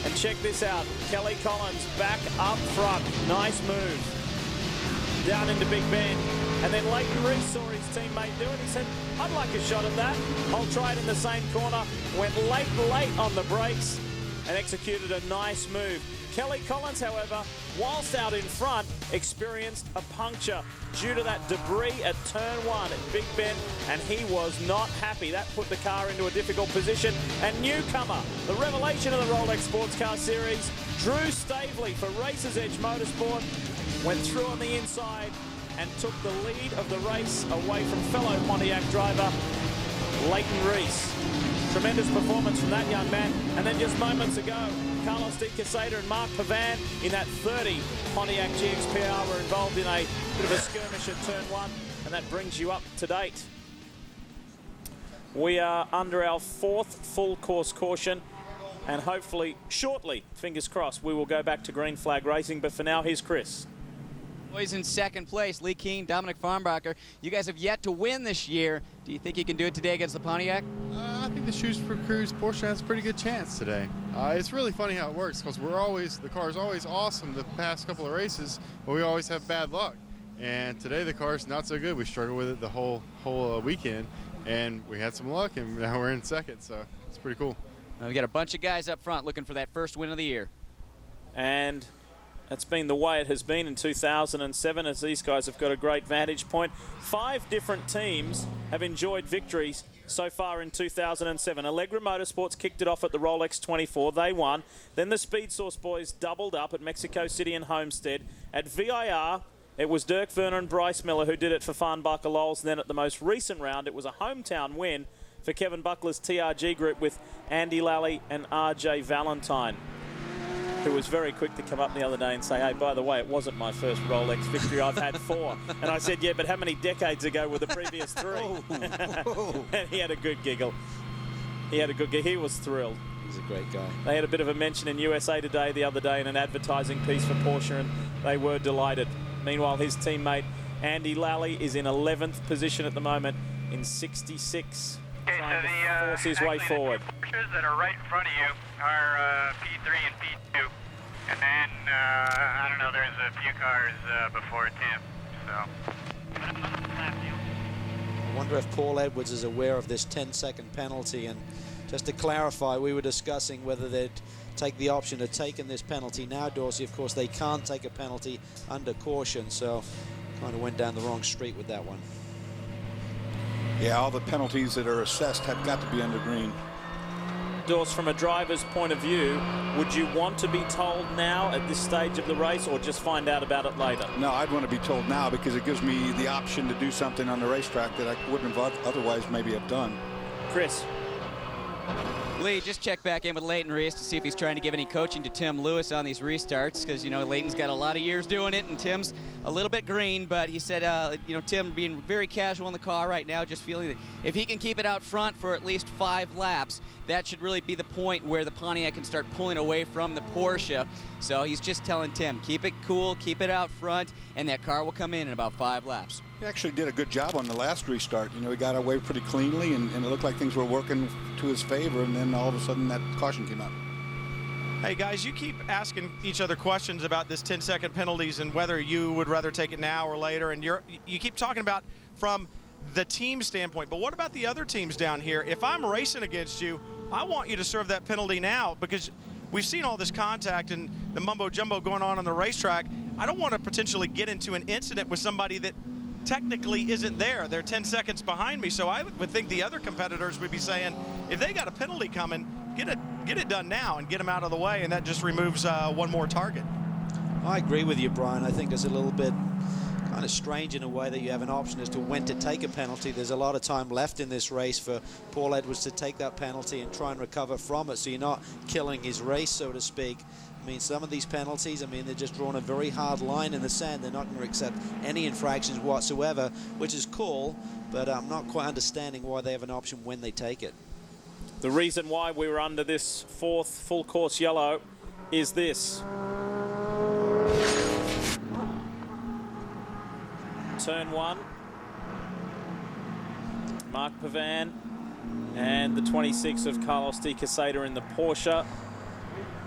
And check this out, Kelly Collins back up front. Nice move. Down into Big Bend. And then Leighton Reese saw his teammate do it. He said, I'd like a shot at that. I'll try it in the same corner. Went late on the brakes and executed a nice move. Kelly Collins, however, whilst out in front, experienced a puncture due to that debris at turn 1 at Big Bend, and he was not happy. That put the car into a difficult position. And newcomer, the revelation of the Rolex Sports Car Series, Drew Stavely for Racers Edge Motorsport, went through on the inside and took the lead of the race away from fellow Pontiac driver Leighton Reese. Tremendous performance from that young man. And then just moments ago, Carlos De Quesada and Mark Pavan in that 30 Pontiac GXPR were involved in a bit of a skirmish at turn 1, and that brings you up to date. We are under our 4th full course caution, and hopefully shortly, fingers crossed, we will go back to green flag racing. But for now, here's Chris. Boys in second place, Lee Keane, Dominic Farnbacher. You guys have yet to win this year. Do you think you can do it today against the Pontiac? I think the Shrewsbury Crew's Porsche has a pretty good chance today. It's really funny how it works, because the car's always awesome the past couple of races, but we always have bad luck. And today the car's not so good. We struggled with it the whole weekend, and we had some luck, and now we're in second, so it's pretty cool. We got a bunch of guys up front looking for that first win of the year. And that's been the way it has been in 2007, as these guys have got a great vantage point. 5 different teams have enjoyed victories so far in 2007. Allegra Motorsports kicked it off at the Rolex 24. They won. Then the Speed Source boys doubled up at Mexico City and Homestead. At VIR, it was Dirk Werner and Bryce Miller who did it for Farnbacher Lowles. And then at the most recent round, it was a hometown win for Kevin Buckler's TRG group with Andy Lally and RJ Valentine, who was very quick to come up the other day and say, hey, by the way, it wasn't my first Rolex victory. I've had 4. And I said, yeah, but how many decades ago were the previous 3? And he had a good giggle. He was thrilled. He's a great guy. They had a bit of a mention in USA Today the other day in an advertising piece for Porsche, and they were delighted. Meanwhile, his teammate Andy Lally is in 11th position at the moment in 66. Okay, trying to force his way forward. The Porsches that are right in front of you are P3 and P2. And then, I don't know, there's a few cars before Tim, so. I wonder if Paul Edwards is aware of this 10-second penalty. And just to clarify, we were discussing whether they'd take the option of taking this penalty. Now, Dorsey, of course, they can't take a penalty under caution, so kind of went down the wrong street with that one. Yeah, all the penalties that are assessed have got to be under green. Dors, from a driver's point of view, would you want to be told now at this stage of the race, or just find out about it later? No, I'd want to be told now, because it gives me the option to do something on the racetrack that I wouldn't have otherwise maybe have done. Chris. Lee, just check back in with Leighton Reese to see if he's trying to give any coaching to Tim Lewis on these restarts, because, you know, Leighton's got a lot of years doing it, and Tim's a little bit green, but he said, you know, Tim being very casual in the car right now, just feeling that if he can keep it out front for at least 5 laps, that should really be the point where the Pontiac can start pulling away from the Porsche. So he's just telling Tim, keep it cool, keep it out front, and that car will come in about 5 laps. He actually did a good job on the last restart. You know, he got away pretty cleanly, and it looked like things were working to his favor, and then all of a sudden that caution came out. Hey guys, you keep asking each other questions about this 10-second penalties and whether you would rather take it now or later, and you keep talking about from the team standpoint, but what about the other teams down here? If I'm racing against you, I want you to serve that penalty now, because we've seen all this contact and the mumbo jumbo going on the racetrack. I don't want to potentially get into an incident with somebody that technically isn't there. They're 10 seconds behind me, so I would think the other competitors would be saying, if they got a penalty coming, get it done now and get them out of the way, and that just removes one more target. I agree with you, Brian. I think it's a little bit kind of strange in a way that you have an option as to when to take a penalty. There's a lot of time left in this race for Paul Edwards to take that penalty and try and recover from it, so you're not killing his race, so to speak. I mean, some of these penalties, I mean, they're just drawing a very hard line in the sand. They're not going to accept any infractions whatsoever, which is cool, but I'm not quite understanding why they have an option when they take it. The reason why we were under this 4th full course yellow is this. Turn 1. Mark Pavan and the 26 of Carlos de Quesada in the Porsche.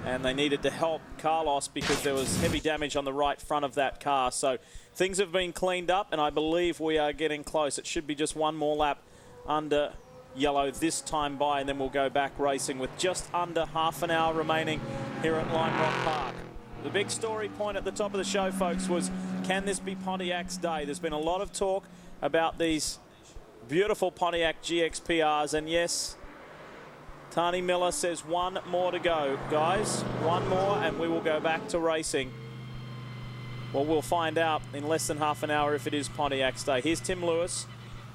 And they needed to help Carlos because there was heavy damage on the right front of that car. So things have been cleaned up, and I believe we are getting close. It should be just one more lap under yellow this time by, and then we'll go back racing with just under half an hour remaining here at Lime Rock Park. The big story point at the top of the show, folks, was can this be Pontiac's day? There's been a lot of talk about these beautiful Pontiac GXPRs, and yes, Tani Miller says one more to go, guys. One more, and we will go back to racing. Well, we'll find out in less than half an hour if it is Pontiac's day. Here's Tim Lewis,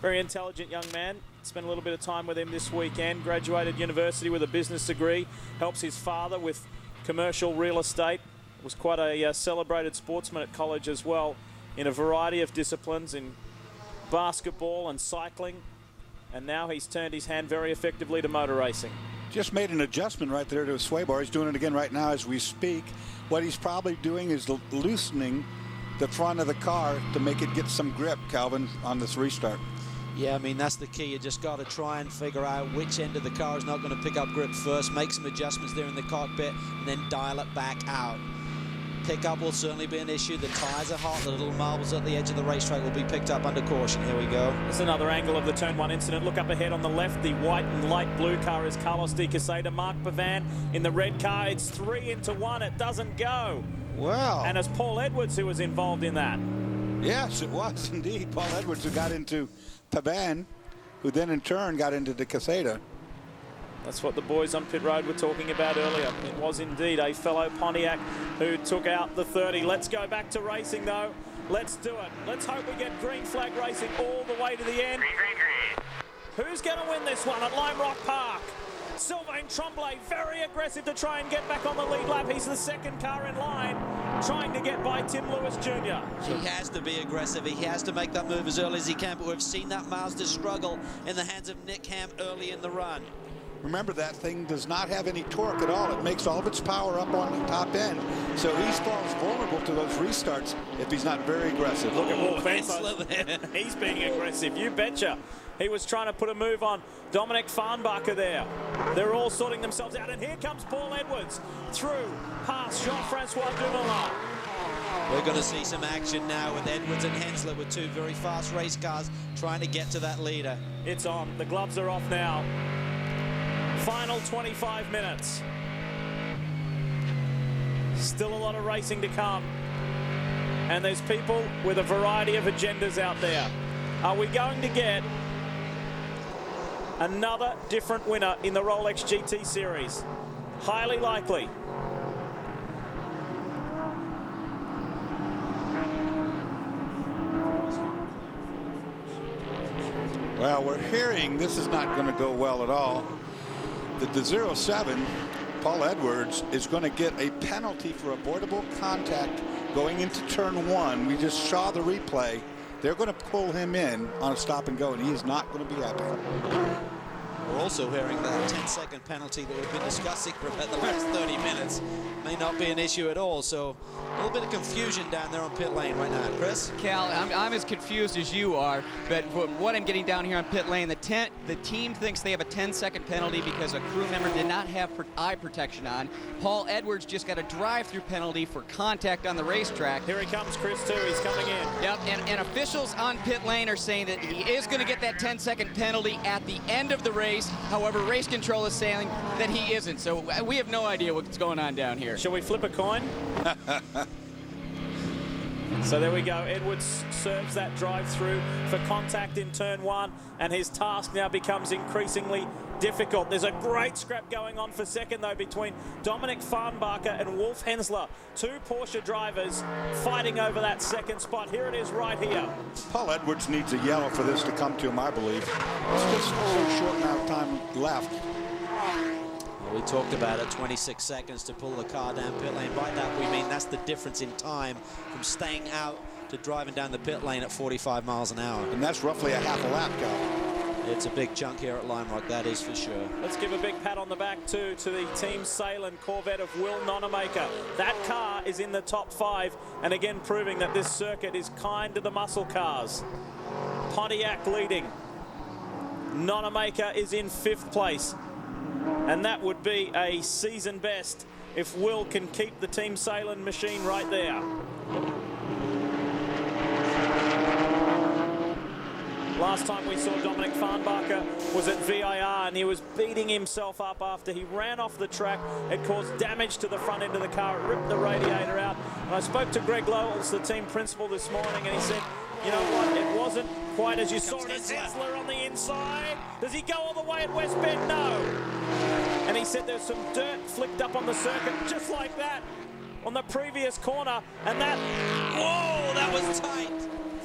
very intelligent young man. Spent a little bit of time with him this weekend. Graduated university with a business degree. Helps his father with commercial real estate. Was quite a celebrated sportsman at college as well, in a variety of disciplines, in basketball and cycling. And now he's turned his hand very effectively to motor racing. Just made an adjustment right there to his sway bar. He's doing it again right now as we speak. What he's probably doing is loosening the front of the car to make it get some grip, Calvin, on this restart. Yeah, I mean, that's the key. You just got to try and figure out which end of the car is not going to pick up grip first, make some adjustments there in the cockpit, and then dial it back out. Pickup will certainly be an issue. The tires are hot. The little marbles at the edge of the racetrack will be picked up under caution. Here we go. It's another angle of the Turn 1 incident. Look up ahead on the left. The white and light blue car is Carlos de Quesada. Mark Pavan in the red car. It's 3 into 1. It doesn't go. Wow. And it's Paul Edwards who was involved in that. Yes, it was indeed Paul Edwards who got into Pavan, who then in turn got into de Quesada. That's what the boys on pit road were talking about earlier. It was indeed a fellow Pontiac who took out the 30. Let's go back to racing, though. Let's do it. Let's hope we get green flag racing all the way to the end. Green. Who's going to win this one at Lime Rock Park? Sylvain Tremblay, very aggressive to try and get back on the lead lap. He's the second car in line, trying to get by Tim Lewis Jr. He has to be aggressive. He has to make that move as early as he can, but we've seen that Mazda struggle in the hands of Nick Ham early in the run. Remember, that thing does not have any torque at all. It makes all of its power up on the top end. So he falls vulnerable to those restarts if he's not very aggressive. Look at Wolf Hensler. He's being aggressive, you betcha. He was trying to put a move on Dominic Farnbacher there. They're all sorting themselves out, and here comes Paul Edwards through past Jean-Francois Dumoulin. We're going to see some action now with Edwards and Hensler with two very fast race cars trying to get to that leader. It's on. The gloves are off now. Final 25 minutes. Still a lot of racing to come. And there's people with a variety of agendas out there. Are we going to get another different winner in the Rolex GT Series? Highly likely. Well, we're hearing this is not going to go well at all. That the 07, Paul Edwards, is going to get a penalty for avoidable contact going into turn 1. We just saw the replay. They're going to pull him in on a stop and go, and he is not going to be happy. We're also hearing that 10-second penalty that we've been discussing for about the last 30 minutes may not be an issue at all. So a little bit of confusion down there on pit lane right now. Chris? Cal, I'm as confused as you are, but what I'm getting down here on pit lane, the team thinks they have a 10-second penalty because a crew member did not have eye protection on. Paul Edwards just got a drive-through penalty for contact on the racetrack. Here he comes, Chris, too. He's coming in. Yep, and officials on pit lane are saying that he is going to get that 10-second penalty at the end of the race. However, race control is saying that he isn't. So we have no idea what's going on down here. Shall we flip a coin? So there we go. Edwards serves that drive-through for contact in turn 1, and his task now becomes increasingly difficult. There's a great scrap going on for second, though, between Dominic Farnbacher and Wolf Hensler. 2 Porsche drivers fighting over that second spot. Here it is right here. Paul Edwards needs a yellow for this to come to him, I believe. It's just so short amount of time left. Well, we talked about it, 26 seconds to pull the car down pit lane. By that, we mean that's the difference in time from staying out to driving down the pit lane at 45 miles an hour. And that's roughly a half a lap, Cal. It's a big chunk here at Lime Rock, that is for sure. Let's give a big pat on the back, too, to the Team Salem Corvette of Will Nonamaker. That car is in the top 5, and again proving that this circuit is kind to the muscle cars. Pontiac leading. Nonamaker is in 5th place, and that would be a season best if Will can keep the Team Salem machine right there. Last time we saw Dominic Farnbacher was at VIR, and he was beating himself up after he ran off the track. It caused damage to the front end of the car. It ripped the radiator out. And I spoke to Greg Lowell, the team principal, this morning, and he said, you know what, it wasn't quite as you saw it. Hensler on the inside. Does he go all the way at West Bend? No. And he said there's some dirt flicked up on the circuit, just like that, on the previous corner. And that, whoa, that was tight.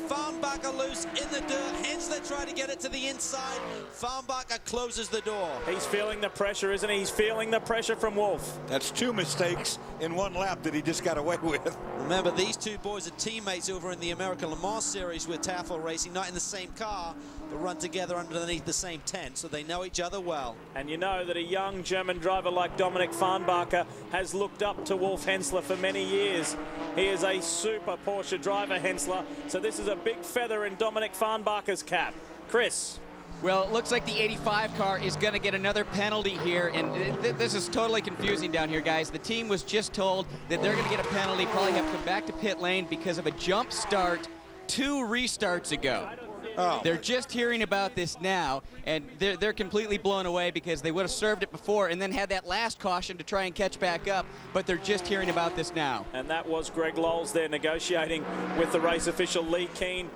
Farnbacher loose in the dirt. Hensler tried to get it to the inside. Farnbacher closes the door. He's feeling the pressure, isn't he? He's feeling the pressure from Wolf. That's 2 mistakes in 1 lap that he just got away with. Remember, these 2 boys are teammates over in the American Le Mans Series with Tafel Racing, not in the same car, but run together underneath the same tent, so they know each other well. And you know that a young German driver like Dominic Farnbacher has looked up to Wolf Hensler for many years. He is a super Porsche driver, Hensler, so this is a big feather in Dominic Farnbacher's cap. Chris? Well, it looks like the 85 car is going to get another penalty here, and this is totally confusing down here, guys. The team was just told that they're going to get a penalty, probably have to come back to pit lane because of a jump start 2 restarts ago. Oh. They're just hearing about this now, and they're completely blown away because they would have served it before and then had that last caution to try and catch back up, but they're just hearing about this now. And that was Greg Lowell there negotiating with the race official Lee Keane,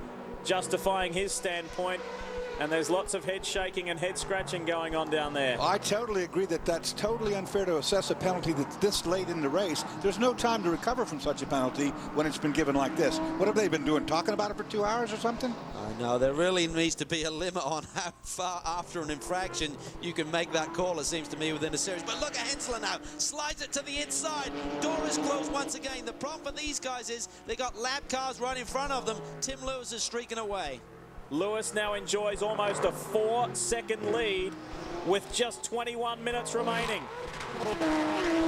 justifying his standpoint. And there's lots of head shaking and head scratching going on down there. I totally agree that that's totally unfair to assess a penalty that's this late in the race. There's no time to recover from such a penalty when it's been given like this. What have they been doing, talking about it for 2 hours or something? I know, there really needs to be a limit on how far after an infraction you can make that call, it seems to me, within a series. But look at Hensler now, slides it to the inside. Door is closed once again. The problem for these guys is they got lap cars right in front of them. Tim Lewis is streaking away. Lewis now enjoys almost a 4-second lead with just 21 minutes remaining.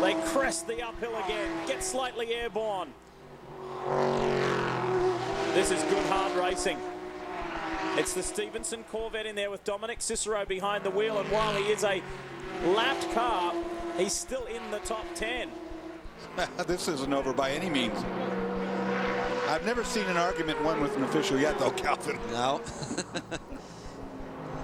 They crest the uphill again, get slightly airborne. This is good hard racing. It's the Stevenson Corvette in there with Dominic Cicero behind the wheel, and while he is a lapped car, he's still in the top 10. This isn't over by any means. I've never seen an argument won with an official yet, though, Calvin. No.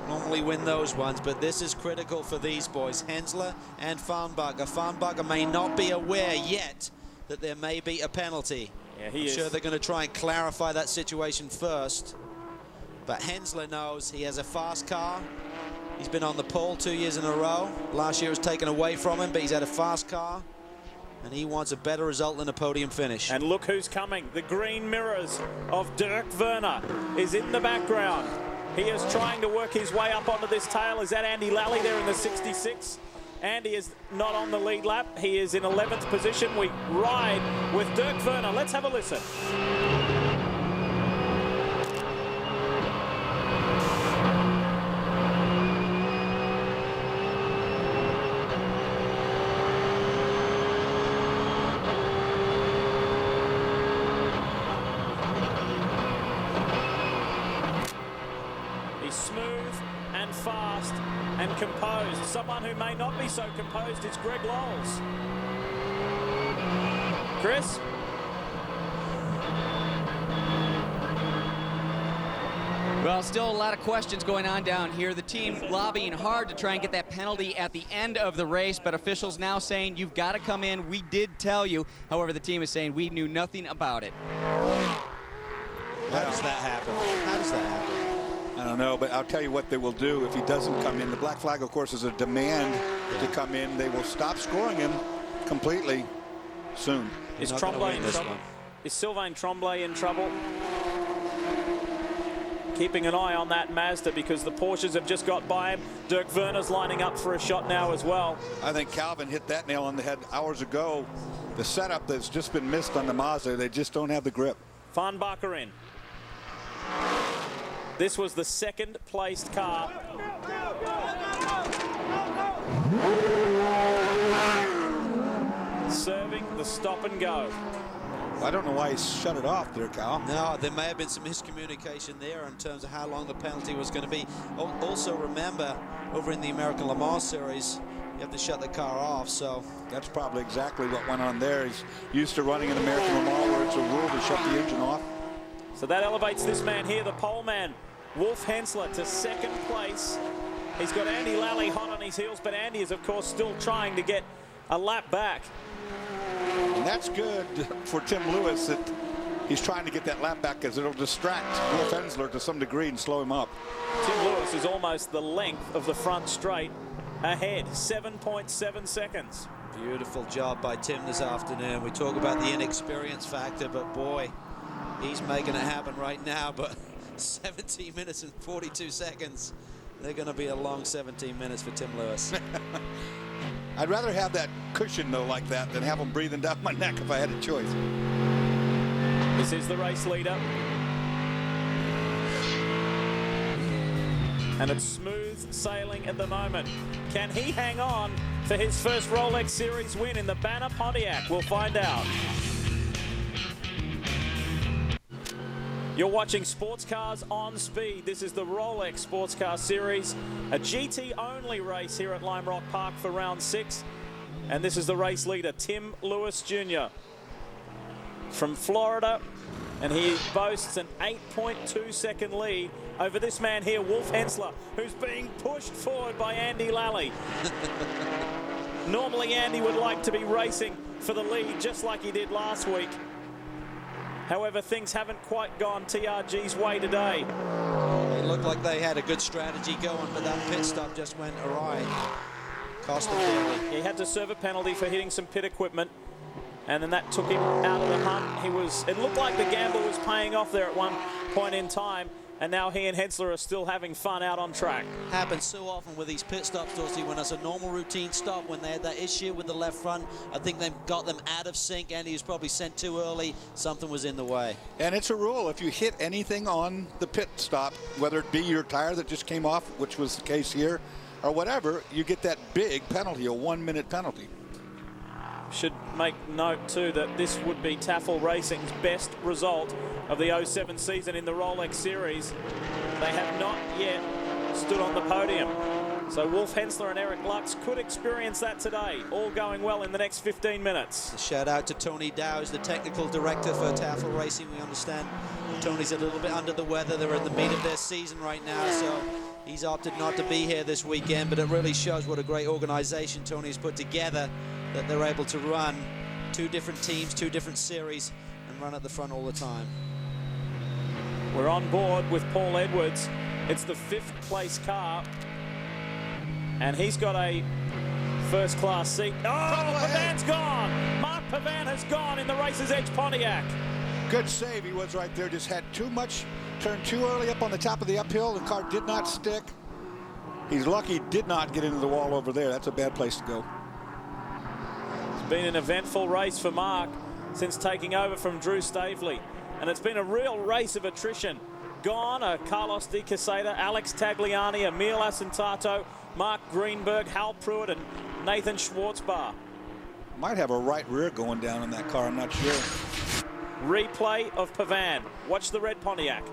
Normally win those ones, but this is critical for these boys, Hensler and Farnbacher. Farnbacher may not be aware yet that there may be a penalty. Yeah, I'm sure they're going to try and clarify that situation first. But Hensler knows he has a fast car. He's been on the pole 2 years in a row. Last year it was taken away from him, but he's had a fast car. And he wants a better result than a podium finish. And look who's coming. The green mirrors of Dirk Werner is in the background. He is trying to work his way up onto this tail. Is that Andy Lally there in the 66? Andy is not on the lead lap. He is in 11th position. We ride with Dirk Werner. Let's have a listen. He's smooth and fast and composed. Someone who may not be so composed is Greg Lowles. Chris? Well, still a lot of questions going on down here. The team lobbying hard to try and get that penalty at the end of the race, but officials now saying you've got to come in. We did tell you. However, the team is saying we knew nothing about it. How does that happen? How does that happen? I don't know, but I'll tell you what they will do if he doesn't come in. The black flag, of course, is a demand to come in. They will stop scoring him completely soon. Is Tremblay in trouble? Is Sylvain Tremblay in trouble? Keeping an eye on that Mazda because the Porsches have just got by him. Dirk Werner's lining up for a shot now as well. I think Calvin hit that nail on the head hours ago. The setup that's just been missed on the Mazda, they just don't have the grip. Farnbacher in. This was the second placed car. Serving the stop and go. I don't know why he shut it off there, Cal. No, there may have been some miscommunication there in terms of how long the penalty was going to be. Also, remember, over in the American Le Mans Series, you have to shut the car off, so... That's probably exactly what went on there. He's used to running in American Le Mans where it's a rule to shut the engine off. So that elevates this man here, the pole man, Wolf Hensler, to second place. He's got Andy Lally hot on his heels, but Andy is, of course, still trying to get a lap back. And that's good for Tim Lewis that he's trying to get that lap back because it'll distract Wolf Hensler to some degree and slow him up. Tim Lewis is almost the length of the front straight ahead, 7.7 seconds. Beautiful job by Tim this afternoon. We talk about the inexperience factor, but boy, he's making it happen right now. But 17 minutes and 42 seconds. They're going to be a long 17 minutes for Tim Lewis. I'd rather have that cushion, though, like that than have him breathing down my neck if I had a choice. This is the race leader. And it's smooth sailing at the moment. Can he hang on for his first Rolex Series win in the Banner Pontiac? We'll find out. You're watching Sports Cars on Speed. This is the Rolex Sports Car Series, a GT-only race here at Lime Rock Park for round 6. And this is the race leader, Tim Lewis Jr. from Florida. And he boasts an 8.2 second lead over this man here, Wolf Hensler, who's being pushed forward by Andy Lally. Normally, Andy would like to be racing for the lead just like he did last week. However, things haven't quite gone TRG's way today. It looked like they had a good strategy going, but that pit stop just went awry. Cost him dearly. He had to serve a penalty for hitting some pit equipment, and then that took him out of the hunt. It looked like the gamble was paying off there at one point in time, and now he and Hensler are still having fun out on track. Happens so often with these pit stops, Dorsey, when it's a normal routine stop, when they had that issue with the left front. I think they've got them out of sync. Andy was probably sent too early. Something was in the way. And it's a rule. If you hit anything on the pit stop, whether it be your tire that just came off, which was the case here, or whatever, you get that big penalty, a 1-minute penalty. Should make note too that this would be Taffel Racing's best result of the 07 season in the Rolex Series. They have not yet stood on the podium. So Wolf Hensler and Eric Lux could experience that today, all going well in the next 15 minutes. A shout out to Tony Dow's the technical director for Taffel Racing. We understand Tony's a little bit under the weather. They're in the meat of their season right now, so he's opted not to be here this weekend, but it really shows what a great organization Tony's put together, that they're able to run 2 different teams, 2 different series, and run at the front all the time. We're on board with Paul Edwards. It's the 5th place car, and he's got a first-class seat. Oh, Pavan's gone! Mark Pavan has gone in the Racer's Edge Pontiac. Good save he was right there. Just had too much, turned too early up on the top of the uphill. The car did not stick. He's lucky he did not get into the wall over there. That's a bad place to go. It's been an eventful race for Mark since taking over from Drew Stavely. And it's been a real race of attrition. Gone are Carlos De Caseta, Alex Tagliani, Emil Asentato, Mark Greenberg, Hal Pruitt, and Nathan Schwartzbar. Might have a right rear going down in that car, I'm not sure. Replay of Pavan. Watch the red Pontiac.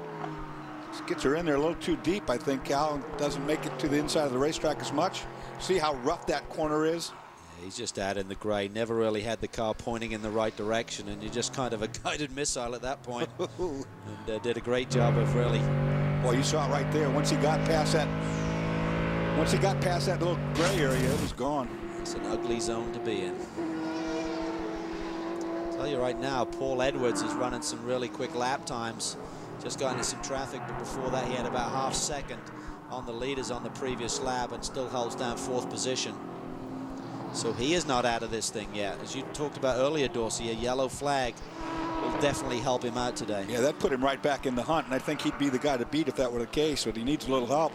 Just gets her in there a little too deep, I think. Cal doesn't make it to the inside of the racetrack as much. See how rough that corner is? Yeah, he's just out in the grey. Never really had the car pointing in the right direction, and you're just kind of a guided missile at that point. And did a great job of really. Well, you saw it right there. Once he got past that little gray area, it was gone. It's an ugly zone to be in. I'll tell you right now, Paul Edwards is running some really quick lap times. Just got into some traffic, but before that he had about half second on the leaders on the previous lap and still holds down 4th position. So he is not out of this thing yet. As you talked about earlier, Dorsey, a yellow flag will definitely help him out today. Yeah, that put him right back in the hunt, and I think he'd be the guy to beat if that were the case, but he needs a little help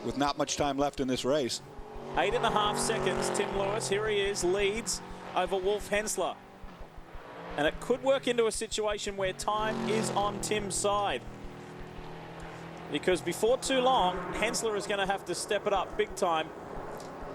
with not much time left in this race. 8.5 seconds, Tim Lewis, here he is, leads over Wolf Hensler. And it could work into a situation where time is on Tim's side. Because before too long, Hensler is going to have to step it up big time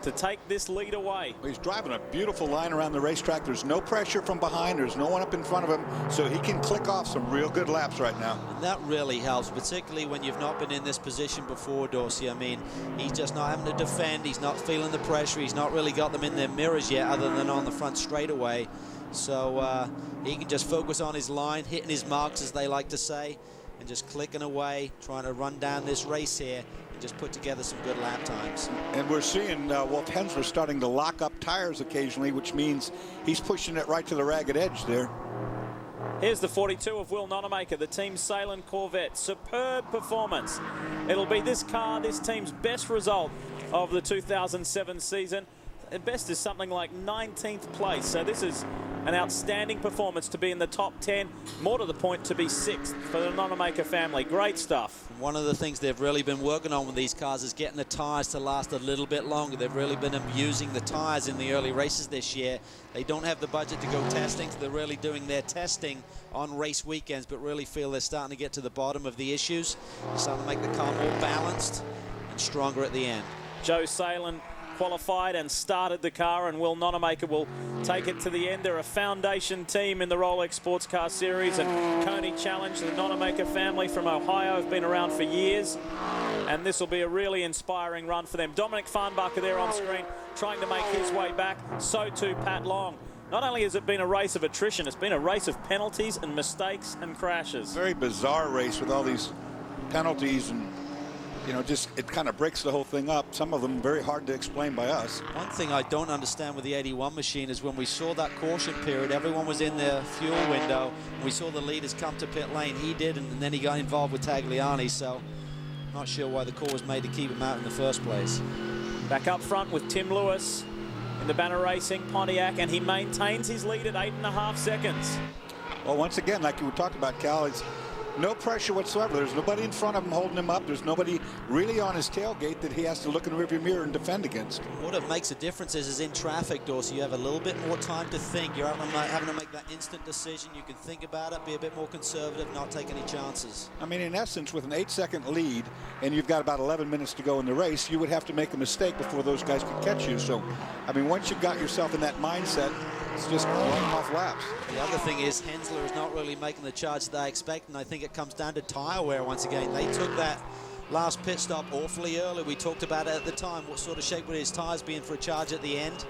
to take this lead away. He's driving a beautiful line around the racetrack. There's no pressure from behind. There's no one up in front of him, so he can click off some real good laps right now. And that really helps, particularly when you've not been in this position before, Dorsey. I mean, he's just not having to defend. He's not feeling the pressure. He's not really got them in their mirrors yet, other than on the front straightaway. So he can just focus on his line, hitting his marks, as they like to say, and just clicking away, trying to run down this race here and just put together some good lap times. And we're seeing Wolf Hensler starting to lock up tires occasionally, which means he's pushing it right to the ragged edge there. Here's the 42 of Will Nonamaker, the Team Salem Corvette. Superb performance. It'll be this car, this team's best result of the 2007 season. At best is something like 19th place. So this is an outstanding performance to be in the top 10. More to the point, to be 6th for the Nonamaker family. Great stuff. One of the things they've really been working on with these cars is getting the tires to last a little bit longer. They've really been abusing the tires in the early races this year. They don't have the budget to go testing, so they're really doing their testing on race weekends, but really feel they're starting to get to the bottom of the issues. They're starting to make the car more balanced and stronger at the end. Joe Salem qualified and started the car, and Will Nonamaker will take it to the end. They're a foundation team in the Rolex Sports Car Series, and Coney Challenge, the Nonamaker family from Ohio, have been around for years, and this will be a really inspiring run for them. Dominic Farnbacher there on screen trying to make his way back. So too Pat Long. Not only has it been a race of attrition, it's been a race of penalties and mistakes and crashes. Very bizarre race with all these penalties, and you know, just it kind of breaks the whole thing up. Some of them very hard to explain by us. One thing I don't understand with the 81 machine is when we saw that caution period, everyone was in their fuel window. We saw the leaders come to pit lane. He did, and then he got involved with Tagliani, so not sure why the call was made to keep him out in the first place. Back up front with Tim Lewis in the Banner Racing Pontiac, and he maintains his lead at 8.5 seconds. Well, once again, like you were talking about, Cal, it's no pressure whatsoever. There's nobody in front of him holding him up. There's nobody really on his tailgate that he has to look in the rearview mirror and defend against. What it makes a difference is in traffic, Dorsey, you have a little bit more time to think. You're having to make that instant decision. You can think about it, be a bit more conservative, not take any chances. I mean, in essence, with an 8-second lead and you've got about 11 minutes to go in the race, you would have to make a mistake before those guys could catch you. So, I mean, once you've got yourself in that mindset, it's just running off laps. The other thing is Hensler is not really making the charge that they expect, and I think it comes down to tire wear once again. They took that last pit stop awfully early. We talked about it at the time. What sort of shape would his tires be in for a charge at the end?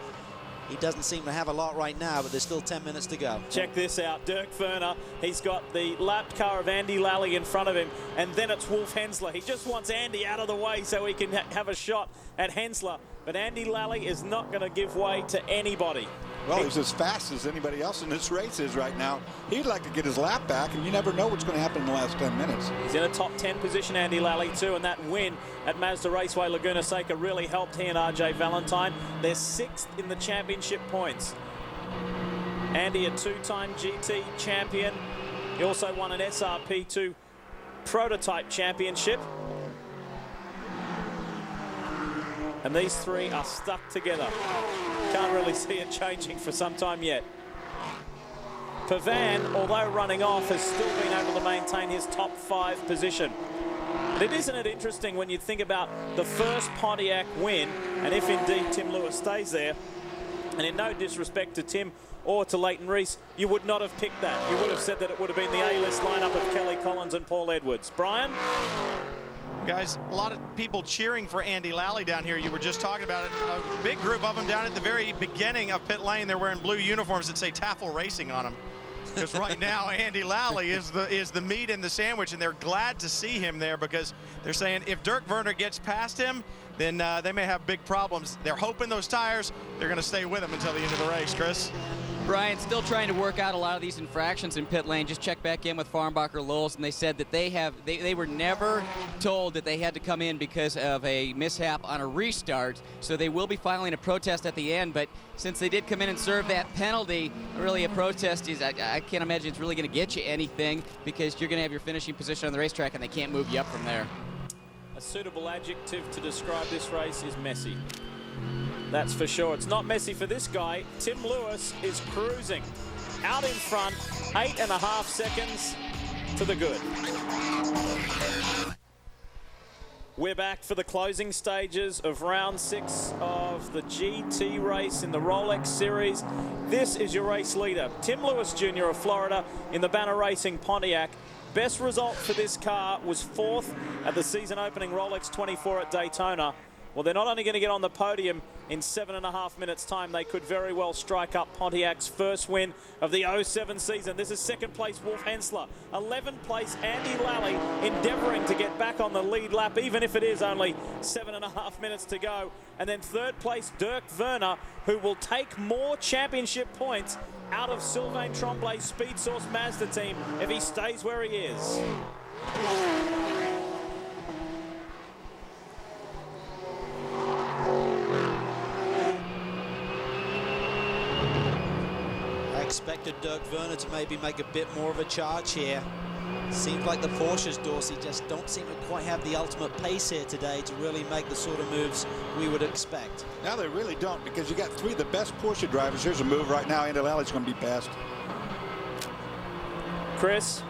He doesn't seem to have a lot right now, but there's still 10 minutes to go. Check this out. Dirk Ferner, he's got the lapped car of Andy Lally in front of him, and then it's Wolf Hensler. He just wants Andy out of the way so he can have a shot at Hensler. But Andy Lally is not going to give way to anybody. Well, he's as fast as anybody else in this race is right now. He'd like to get his lap back, and you never know what's going to happen in the last 10 minutes. He's in a top 10 position, Andy Lally, too, and that win at Mazda Raceway Laguna Seca really helped he and RJ Valentine. They're 6th in the championship points. Andy, a 2-time GT champion. He also won an SRP2 prototype championship. And these three are stuck together. Can't really see it changing for some time yet. Pavan, although running off, has still been able to maintain his top 5 position. But isn't it interesting when you think about the first Pontiac win, and if indeed Tim Lewis stays there, and in no disrespect to Tim or to Leighton Reese, you would not have picked that. You would have said that it would have been the A-list lineup of Kelly Collins and Paul Edwards. Brian? Guys, a lot of people cheering for Andy Lally down here. You were just talking about it. A big group of them down at the very beginning of pit lane. They're wearing blue uniforms that say Taffel Racing on them. Because right now, Andy Lally is the meat in the sandwich, and they're glad to see him there because they're saying if Dirk Werner gets past him, then they may have big problems. They're hoping those tires, they're going to stay with him until the end of the race, Chris. Brian, still trying to work out a lot of these infractions in pit lane. Just check back in with Farnbacher Lowles, and they said that they were never told that they had to come in because of a mishap on a restart. So they will be filing a protest at the end. But since they did come in and serve that penalty, really a protest is, I can't imagine it's really going to get you anything because you're going to have your finishing position on the racetrack and they can't move you up from there. A suitable adjective to describe this race is messy. That's for sure. It's not messy for this guy. Tim Lewis is cruising out in front, 8.5 seconds to the good. We're back for the closing stages of round 6 of the GT race in the Rolex series. This is your race leader, Tim Lewis Jr. of Florida in the Banner Racing Pontiac. Best result for this car was 4th at the season opening Rolex 24 at Daytona. Well, they're not only going to get on the podium in 7.5 minutes' time, they could very well strike up Pontiac's first win of the 07 season. This is 2nd place Wolf Hensler. 11th place Andy Lally endeavouring to get back on the lead lap, even if it is only 7.5 minutes to go. And then 3rd place Dirk Werner, who will take more championship points out of Sylvain Tremblay's Speed Source Mazda team if he stays where he is. I expected Dirk Werner to maybe make a bit more of a charge here. Seems like the Porsches, Dorsey, just don't seem to quite have the ultimate pace here today to really make the sort of moves we would expect. Now they really don't, because you got 3 of the best Porsche drivers. Here's a move right now. Andy Lally's going to be passed. Chris?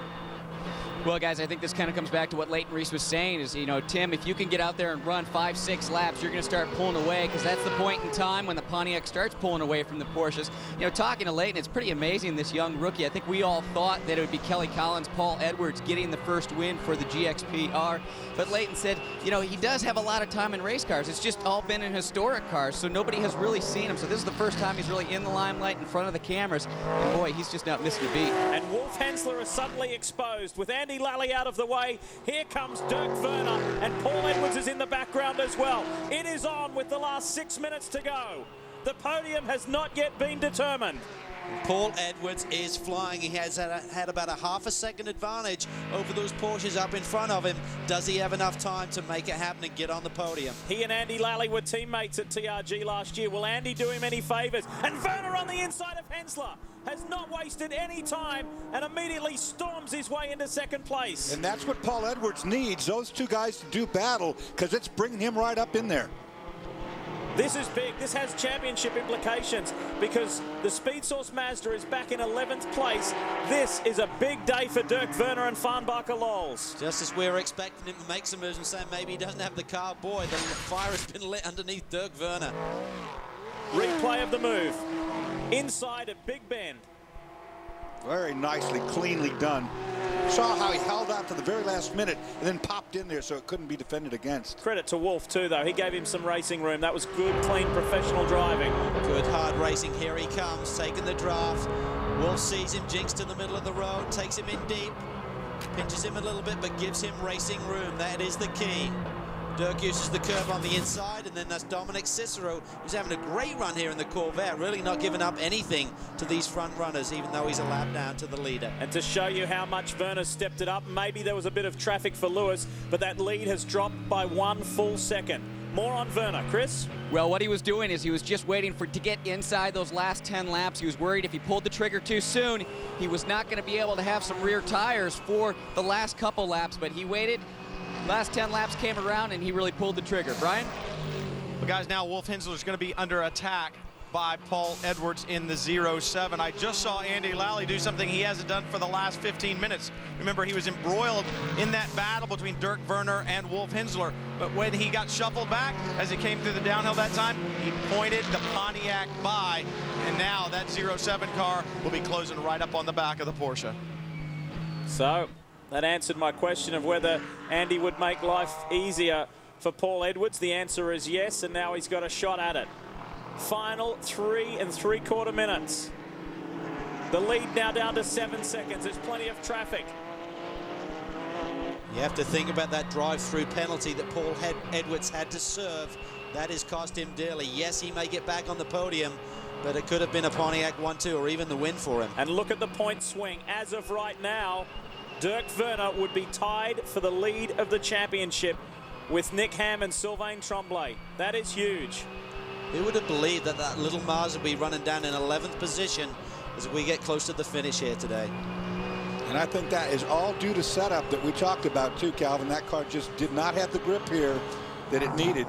Well, guys, I think this kind of comes back to what Leighton Reese was saying is, you know, Tim, if you can get out there and run 5-6 laps, you're going to start pulling away because that's the point in time when the Pontiac starts pulling away from the Porsches. You know, talking to Leighton, it's pretty amazing, this young rookie. I think we all thought that it would be Kelly Collins, Paul Edwards getting the first win for the GXPR. But Leighton said, you know, he does have a lot of time in race cars. It's just all been in historic cars, so nobody has really seen him. So this is the first time he's really in the limelight in front of the cameras. And boy, he's just not missing a beat. And Wolf Hensler is suddenly exposed with Andy Lally out of the way. Here comes Dirk Werner, and Paul Edwards is in the background as well. It is on with the last 6 minutes to go. The podium has not yet been determined. Paul Edwards is flying. He has had about a ½ second advantage over those Porsches up in front of him. Does he have enough time to make it happen and get on the podium? He and Andy Lally were teammates at TRG last year. Will Andy do him any favours? And Werner on the inside of Hensler has not wasted any time and immediately storms his way into 2nd place. And that's what Paul Edwards needs, those 2 guys to do battle, because it's bringing him right up in there. This is big. This has championship implications because the Speed Source Mazda is back in 11th place. This is a big day for Dirk Werner and Farnbacher Lowles. Just as we were expecting him to make some moves and saying maybe he doesn't have the car, boy, the fire has been lit underneath Dirk Werner. Replay of the move. Inside at Big Bend. Very nicely, cleanly done. Saw how he held out to the very last minute and then popped in there so it couldn't be defended against. Credit to Wolf too, though. He gave him some racing room. That was good, clean, professional driving. Good hard racing. Here he comes, taking the draft. Wolf sees him jinxed in the middle of the road, takes him in deep, pinches him a little bit, but gives him racing room. That is the key. Dirk uses the curve on the inside, and then that's Dominic Cicero, who's having a great run here in the Corvette, really not giving up anything to these front runners, even though he's a lap down to the leader. And to show you how much Werner stepped it up, maybe there was a bit of traffic for Lewis, but that lead has dropped by 1 full second. More on Werner. Chris? Well, what he was doing is he was just waiting to get inside those last 10 laps. He was worried if he pulled the trigger too soon, he was not going to be able to have some rear tires for the last couple laps, but he waited. Last 10 laps came around, and he really pulled the trigger. Brian? Well, guys, now Wolf Hensler is going to be under attack by Paul Edwards in the 07. I just saw Andy Lally do something he hasn't done for the last 15 minutes. Remember, he was embroiled in that battle between Dirk Werner and Wolf Hensler. But when he got shuffled back, as he came through the downhill that time, he pointed the Pontiac by. And now that 07 car will be closing right up on the back of the Porsche. So that answered my question of whether Andy would make life easier for Paul Edwards. The answer is yes, and now he's got a shot at it. Final 3 3/4 minutes. The lead now down to 7 seconds. There's plenty of traffic. You have to think about that drive-through penalty that Paul Edwards had to serve. That has cost him dearly. Yes, he may get back on the podium, but it could have been a Pontiac 1-2 or even the win for him. And look at the point swing. As of right now, Dirk Werner would be tied for the lead of the championship with Nick Ham and Sylvain Tremblay. That is huge. Who would have believed that that little Mars would be running down in 11th position as we get close to the finish here today? And I think that is all due to setup that we talked about too, Calvin. That car just did not have the grip here that it needed.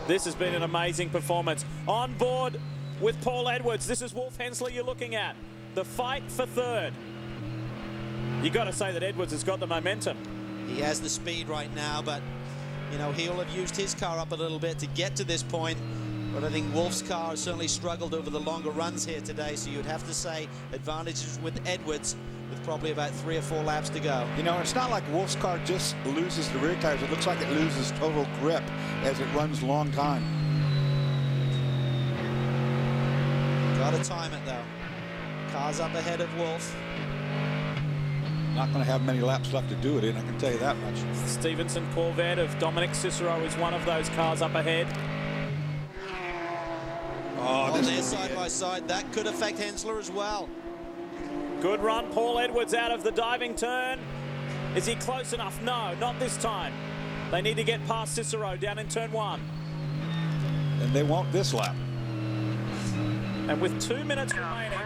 This has been an amazing performance. On board with Paul Edwards, this is Wolf Hensler you're looking at. The fight for third. You got to say that Edwards has got the momentum. He has the speed right now, but you know, he'll have used his car up a little bit to get to this point, but I think Wolf's car has certainly struggled over the longer runs here today, so you'd have to say advantages with Edwards with probably about 3 or 4 laps to go. You know, it's not like Wolf's car just loses the rear tires. It looks like it loses total grip as it runs long time. Gotta time it though. Car's up ahead of Wolf. Not going to have many laps left to do it in, I can tell you that much. Stevenson Corvette of Dominic Cicero is one of those cars up ahead. Oh, they're side by side. That could affect Hensler as well. Good run, Paul Edwards out of the diving turn. Is he close enough? No, not this time. They need to get past Cicero down in turn 1. And they won't this lap. And with 2 minutes remaining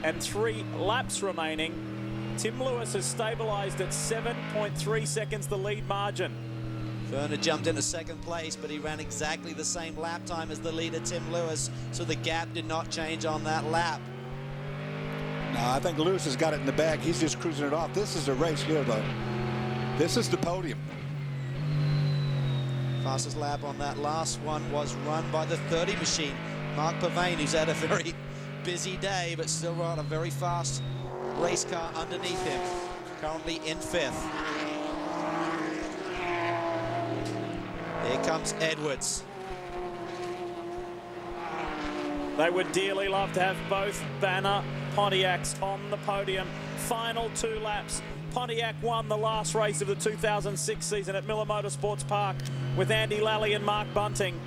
and 3 laps remaining, Tim Lewis has stabilized at 7.3 seconds the lead margin. Werner jumped into second place, but he ran exactly the same lap time as the leader, Tim Lewis, so the gap did not change on that lap. No, I think Lewis has got it in the bag. He's just cruising it off. This is a race here, though. This is the podium. Fastest lap on that last one was run by the 30 machine, Mark Pavane, who's had a very busy day, but still run a very fast race car underneath him, currently in 5th. Here comes Edwards. They would dearly love to have both banner Pontiacs on the podium. Final 2 laps. Pontiac won the last race of the 2006 season at Miller Motorsports Park with Andy Lally and Mark Bunting.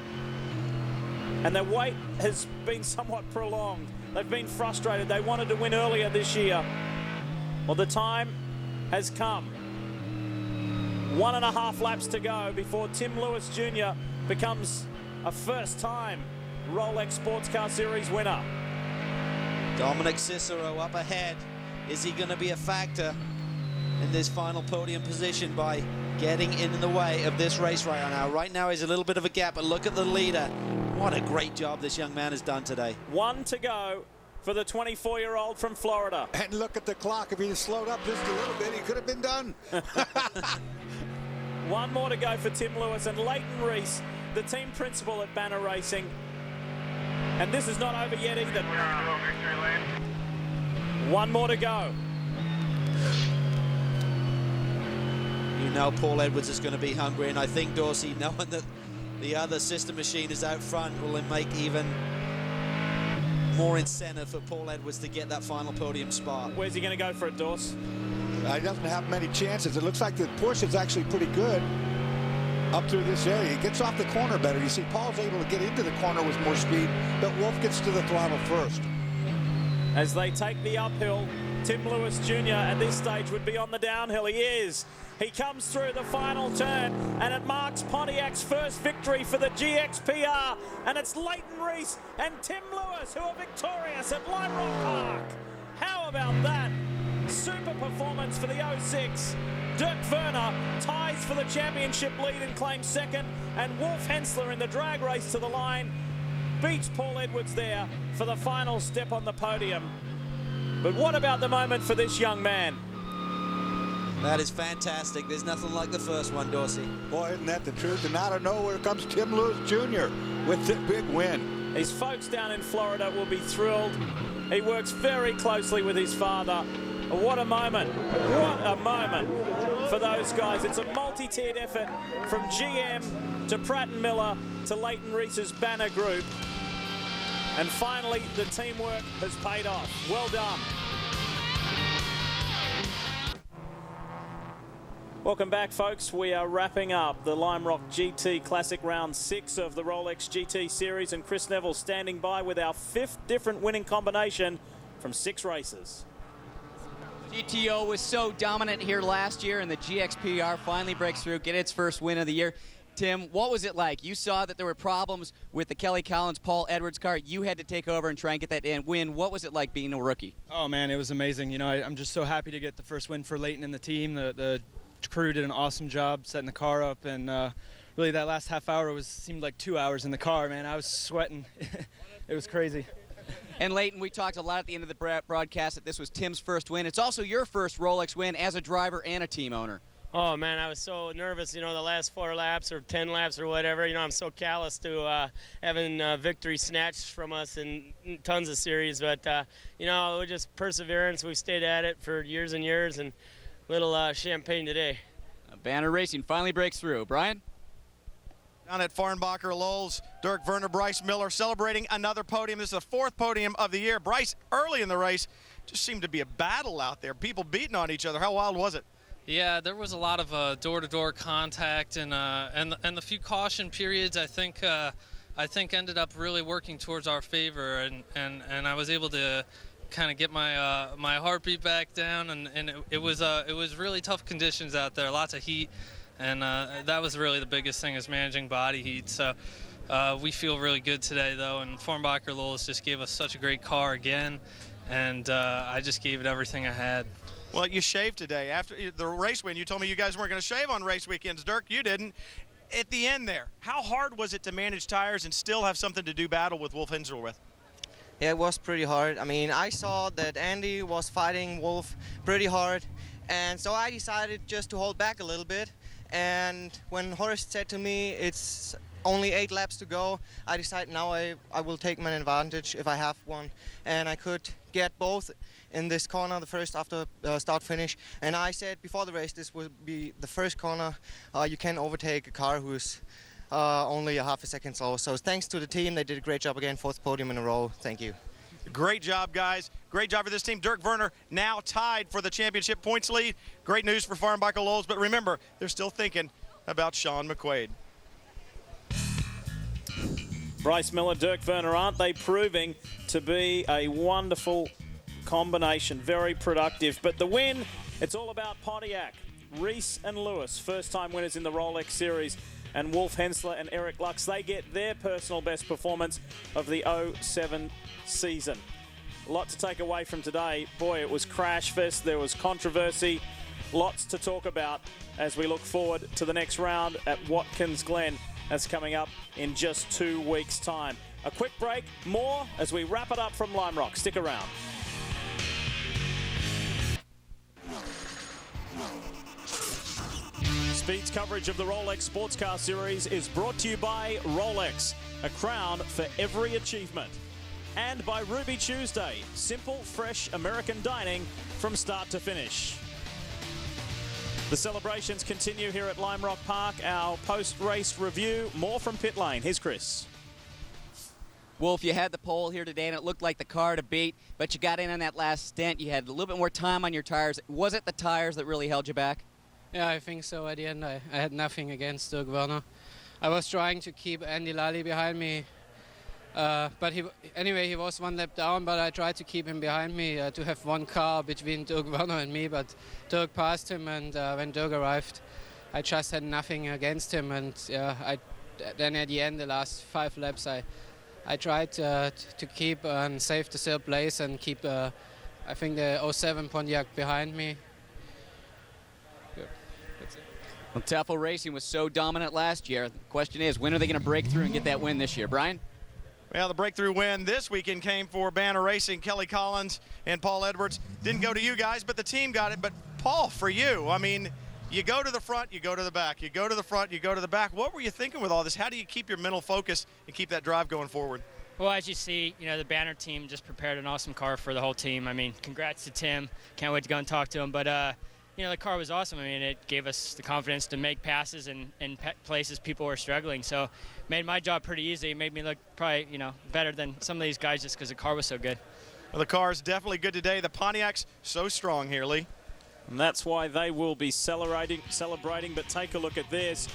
And their wait has been somewhat prolonged. They've been frustrated. They wanted to win earlier this year. Well, the time has come. 1.5 laps to go before Tim Lewis Jr. becomes a first-time Rolex Sports Car Series winner. Dominic Cicero up ahead. Is he going to be a factor in this final podium position by getting in the way of this race right now? Right now is a little bit of a gap, but look at the leader. What a great job this young man has done today. 1 to go for the 24-year-old from Florida. And look at the clock. If he had slowed up just a little bit, he could have been done. 1 more to go for Tim Lewis and Leighton Reese, the team principal at Banner Racing. And this is not over yet either. 1 more to go. You know Paul Edwards is going to be hungry, and I think Dorsey, knowing that the other sister machine is out front, will make even more incentive for Paul Edwards to get that final podium spot. Where's he going to go for it, Dors? He doesn't have many chances. It looks like the Porsche is actually pretty good up through this area. He gets off the corner better. You see Paul's able to get into the corner with more speed, but Wolf gets to the throttle first. As they take the uphill, Tim Lewis Jr. at this stage would be on the downhill. He is. He comes through the final turn, and it marks Pontiac's first victory for the GXPR. And it's Leighton Reese and Tim Lewis who are victorious at Lime Rock Park. How about that? Super performance for the 06. Dirk Werner ties for the championship lead and claims second, and Wolf Hensler in the drag race to the line beats Paul Edwards there for the final step on the podium. But what about the moment for this young man? That is fantastic. There's nothing like the first one, Dorsey. Boy, isn't that the truth? And out of nowhere comes Tim Lewis Jr. with the big win. His folks down in Florida will be thrilled. He works very closely with his father. What a moment. What a moment for those guys. It's a multi-tiered effort from GM to Pratt & Miller to Leighton Reese's Banner Group. And finally, the teamwork has paid off. Well done. Welcome back, folks. We are wrapping up the Lime Rock GT Classic Round 6 of the Rolex GT Series, and Chris Neville standing by with our 5th different winning combination from 6 races. GTO was so dominant here last year, and the GXPR finally breaks through, get its first win of the year. Tim, what was it like? You saw that there were problems with the Kelly Collins, Paul Edwards car. You had to take over and try and get that in win. What was it like being a rookie? Oh, man, it was amazing. You know, I'm just so happy to get the first win for Leighton and the team. The crew did an awesome job setting the car up, and really that last half hour seemed like 2 hours in the car, man. I was sweating. It was crazy. And Leighton, we talked a lot at the end of the broadcast that this was Tim's first win. It's also your first Rolex win as a driver and a team owner. Oh, man, I was so nervous, you know, the last 4 laps or 10 laps or whatever. You know, I'm so callous to having victory snatched from us in tons of series. But, you know, we're just perseverance. We've stayed at it for years and years, and little champagne today. Banner Racing finally breaks through. Brian? Down at Farnbacher Lowell's, Dirk Werner, Bryce Miller celebrating another podium. This is the 4th podium of the year. Bryce, early in the race, just seemed to be a battle out there. People beating on each other. How wild was it? Yeah, there was a lot of door-to-door contact, and the few caution periods I think ended up really working towards our favor, and I was able to kind of get my my heartbeat back down, and it was really tough conditions out there, lots of heat, and that was really the biggest thing, is managing body heat. So we feel really good today though, and Farnbacher Lowell's just gave us such a great car again, and I just gave it everything I had. Well, you shaved today. After the race win, you told me you guys weren't going to shave on race weekends. Dirk, you didn't. At the end there, how hard was it to manage tires and still have something to do battle with Wolf Hensler with? Yeah, it was pretty hard. I mean, I saw that Andy was fighting Wolf pretty hard, and so I decided just to hold back a little bit. And when Horst said to me, it's only 8 laps to go, I decided now I will take my advantage if I have one. And I could get both in this corner, the first after start-finish. And I said before the race, this would be the first corner you can overtake a car who's only a half a second slow. So thanks to the team, they did a great job again, 4th podium in a row. Thank you. Great job, guys. Great job for this team. Dirk Werner now tied for the championship points lead. Great news for Farnbacher Lowell's, but remember, they're still thinking about Sean McQuaid. Bryce Miller, Dirk Werner, aren't they proving to be a wonderful combination? Very productive. But the win, it's all about Pontiac. Reese and Lewis, first-time winners in the Rolex Series. And Wolf Hensler and Eric Lux, they get their personal best performance of the 07 season. A lot to take away from today. Boy, it was crash fest. There was controversy. Lots to talk about as we look forward to the next round at Watkins Glen. That's coming up in just 2 weeks' time. A quick break, more as we wrap it up from Lime Rock. Stick around. Speed's coverage of the Rolex Sports Car Series is brought to you by Rolex, a crown for every achievement. And by Ruby Tuesday, simple, fresh American dining from start to finish. The celebrations continue here at Lime Rock Park. Our post-race review, more from pit lane. Here's Chris. Wolf, you had the pole here today, and it looked like the car to beat, but you got in on that last stint. You had a little bit more time on your tires. Was it the tires that really held you back? Yeah, I think so. At the end, I had nothing against Dirk Werner. I was trying to keep Andy Lally behind me, but he was one lap down, but I tried to keep him behind me to have one car between Dirk Werner and me, but Dirk passed him, and when Dirk arrived, I just had nothing against him, and then at the end, the last 5 laps, I tried to keep and save the third place and keep, I think, the 07 Pontiac behind me. Yeah, that's it. Well, Tefel Racing was so dominant last year. The question is, when are they going to break through and get that win this year? Brian? Well, the breakthrough win this weekend came for Banner Racing. Kelly Collins and Paul Edwards. Didn't go to you guys, but the team got it. But, Paul, for you, I mean, you go to the front, you go to the back. You go to the front, you go to the back. What were you thinking with all this? How do you keep your mental focus and keep that drive going forward? Well, as you see, the Banner team just prepared an awesome car for the whole team. I mean, congrats to Tim. Can't wait to go and talk to him. But, the car was awesome. I mean, it gave us the confidence to make passes in places people were struggling. So made my job pretty easy. It made me look probably, better than some of these guys just because the car was so good. Well, the car is definitely good today. The Pontiac's so strong here, Lee. And that's why they will be celebrating. But take a look at this.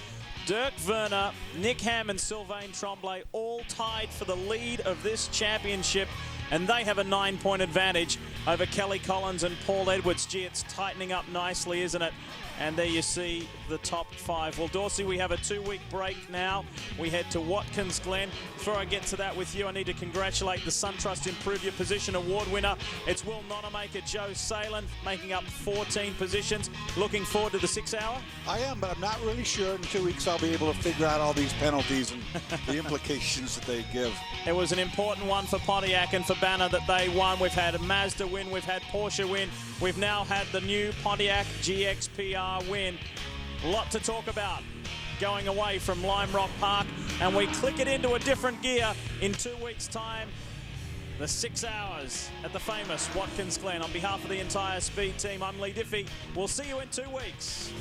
Dirk Werner, Nick Ham and Sylvain Tremblay all tied for the lead of this championship, and they have a 9-point advantage over Kelly Collins and Paul Edwards. Gee, it's tightening up nicely, isn't it? And there you see the top 5. Well, Dorsey, we have a 2-week break now. We head to Watkins Glen. Before I get to that with you, I need to congratulate the SunTrust Improve Your Position Award winner. It's Will Nonamaker Joe Salin, making up 14 positions. Looking forward to the 6 hour? I am, but I'm not really sure. In 2 weeks, I'll be able to figure out all these penalties and the implications that they give. It was an important one for Pontiac and for Banner that they won. We've had a Mazda win. We've had Porsche win. We've now had the new Pontiac GXPR win. A lot to talk about going away from Lime Rock Park, and we click it into a different gear in 2 weeks' time. The 6 hours at the famous Watkins Glen. On behalf of the entire Speed team, I'm Lee Diffie. We'll see you in 2 weeks.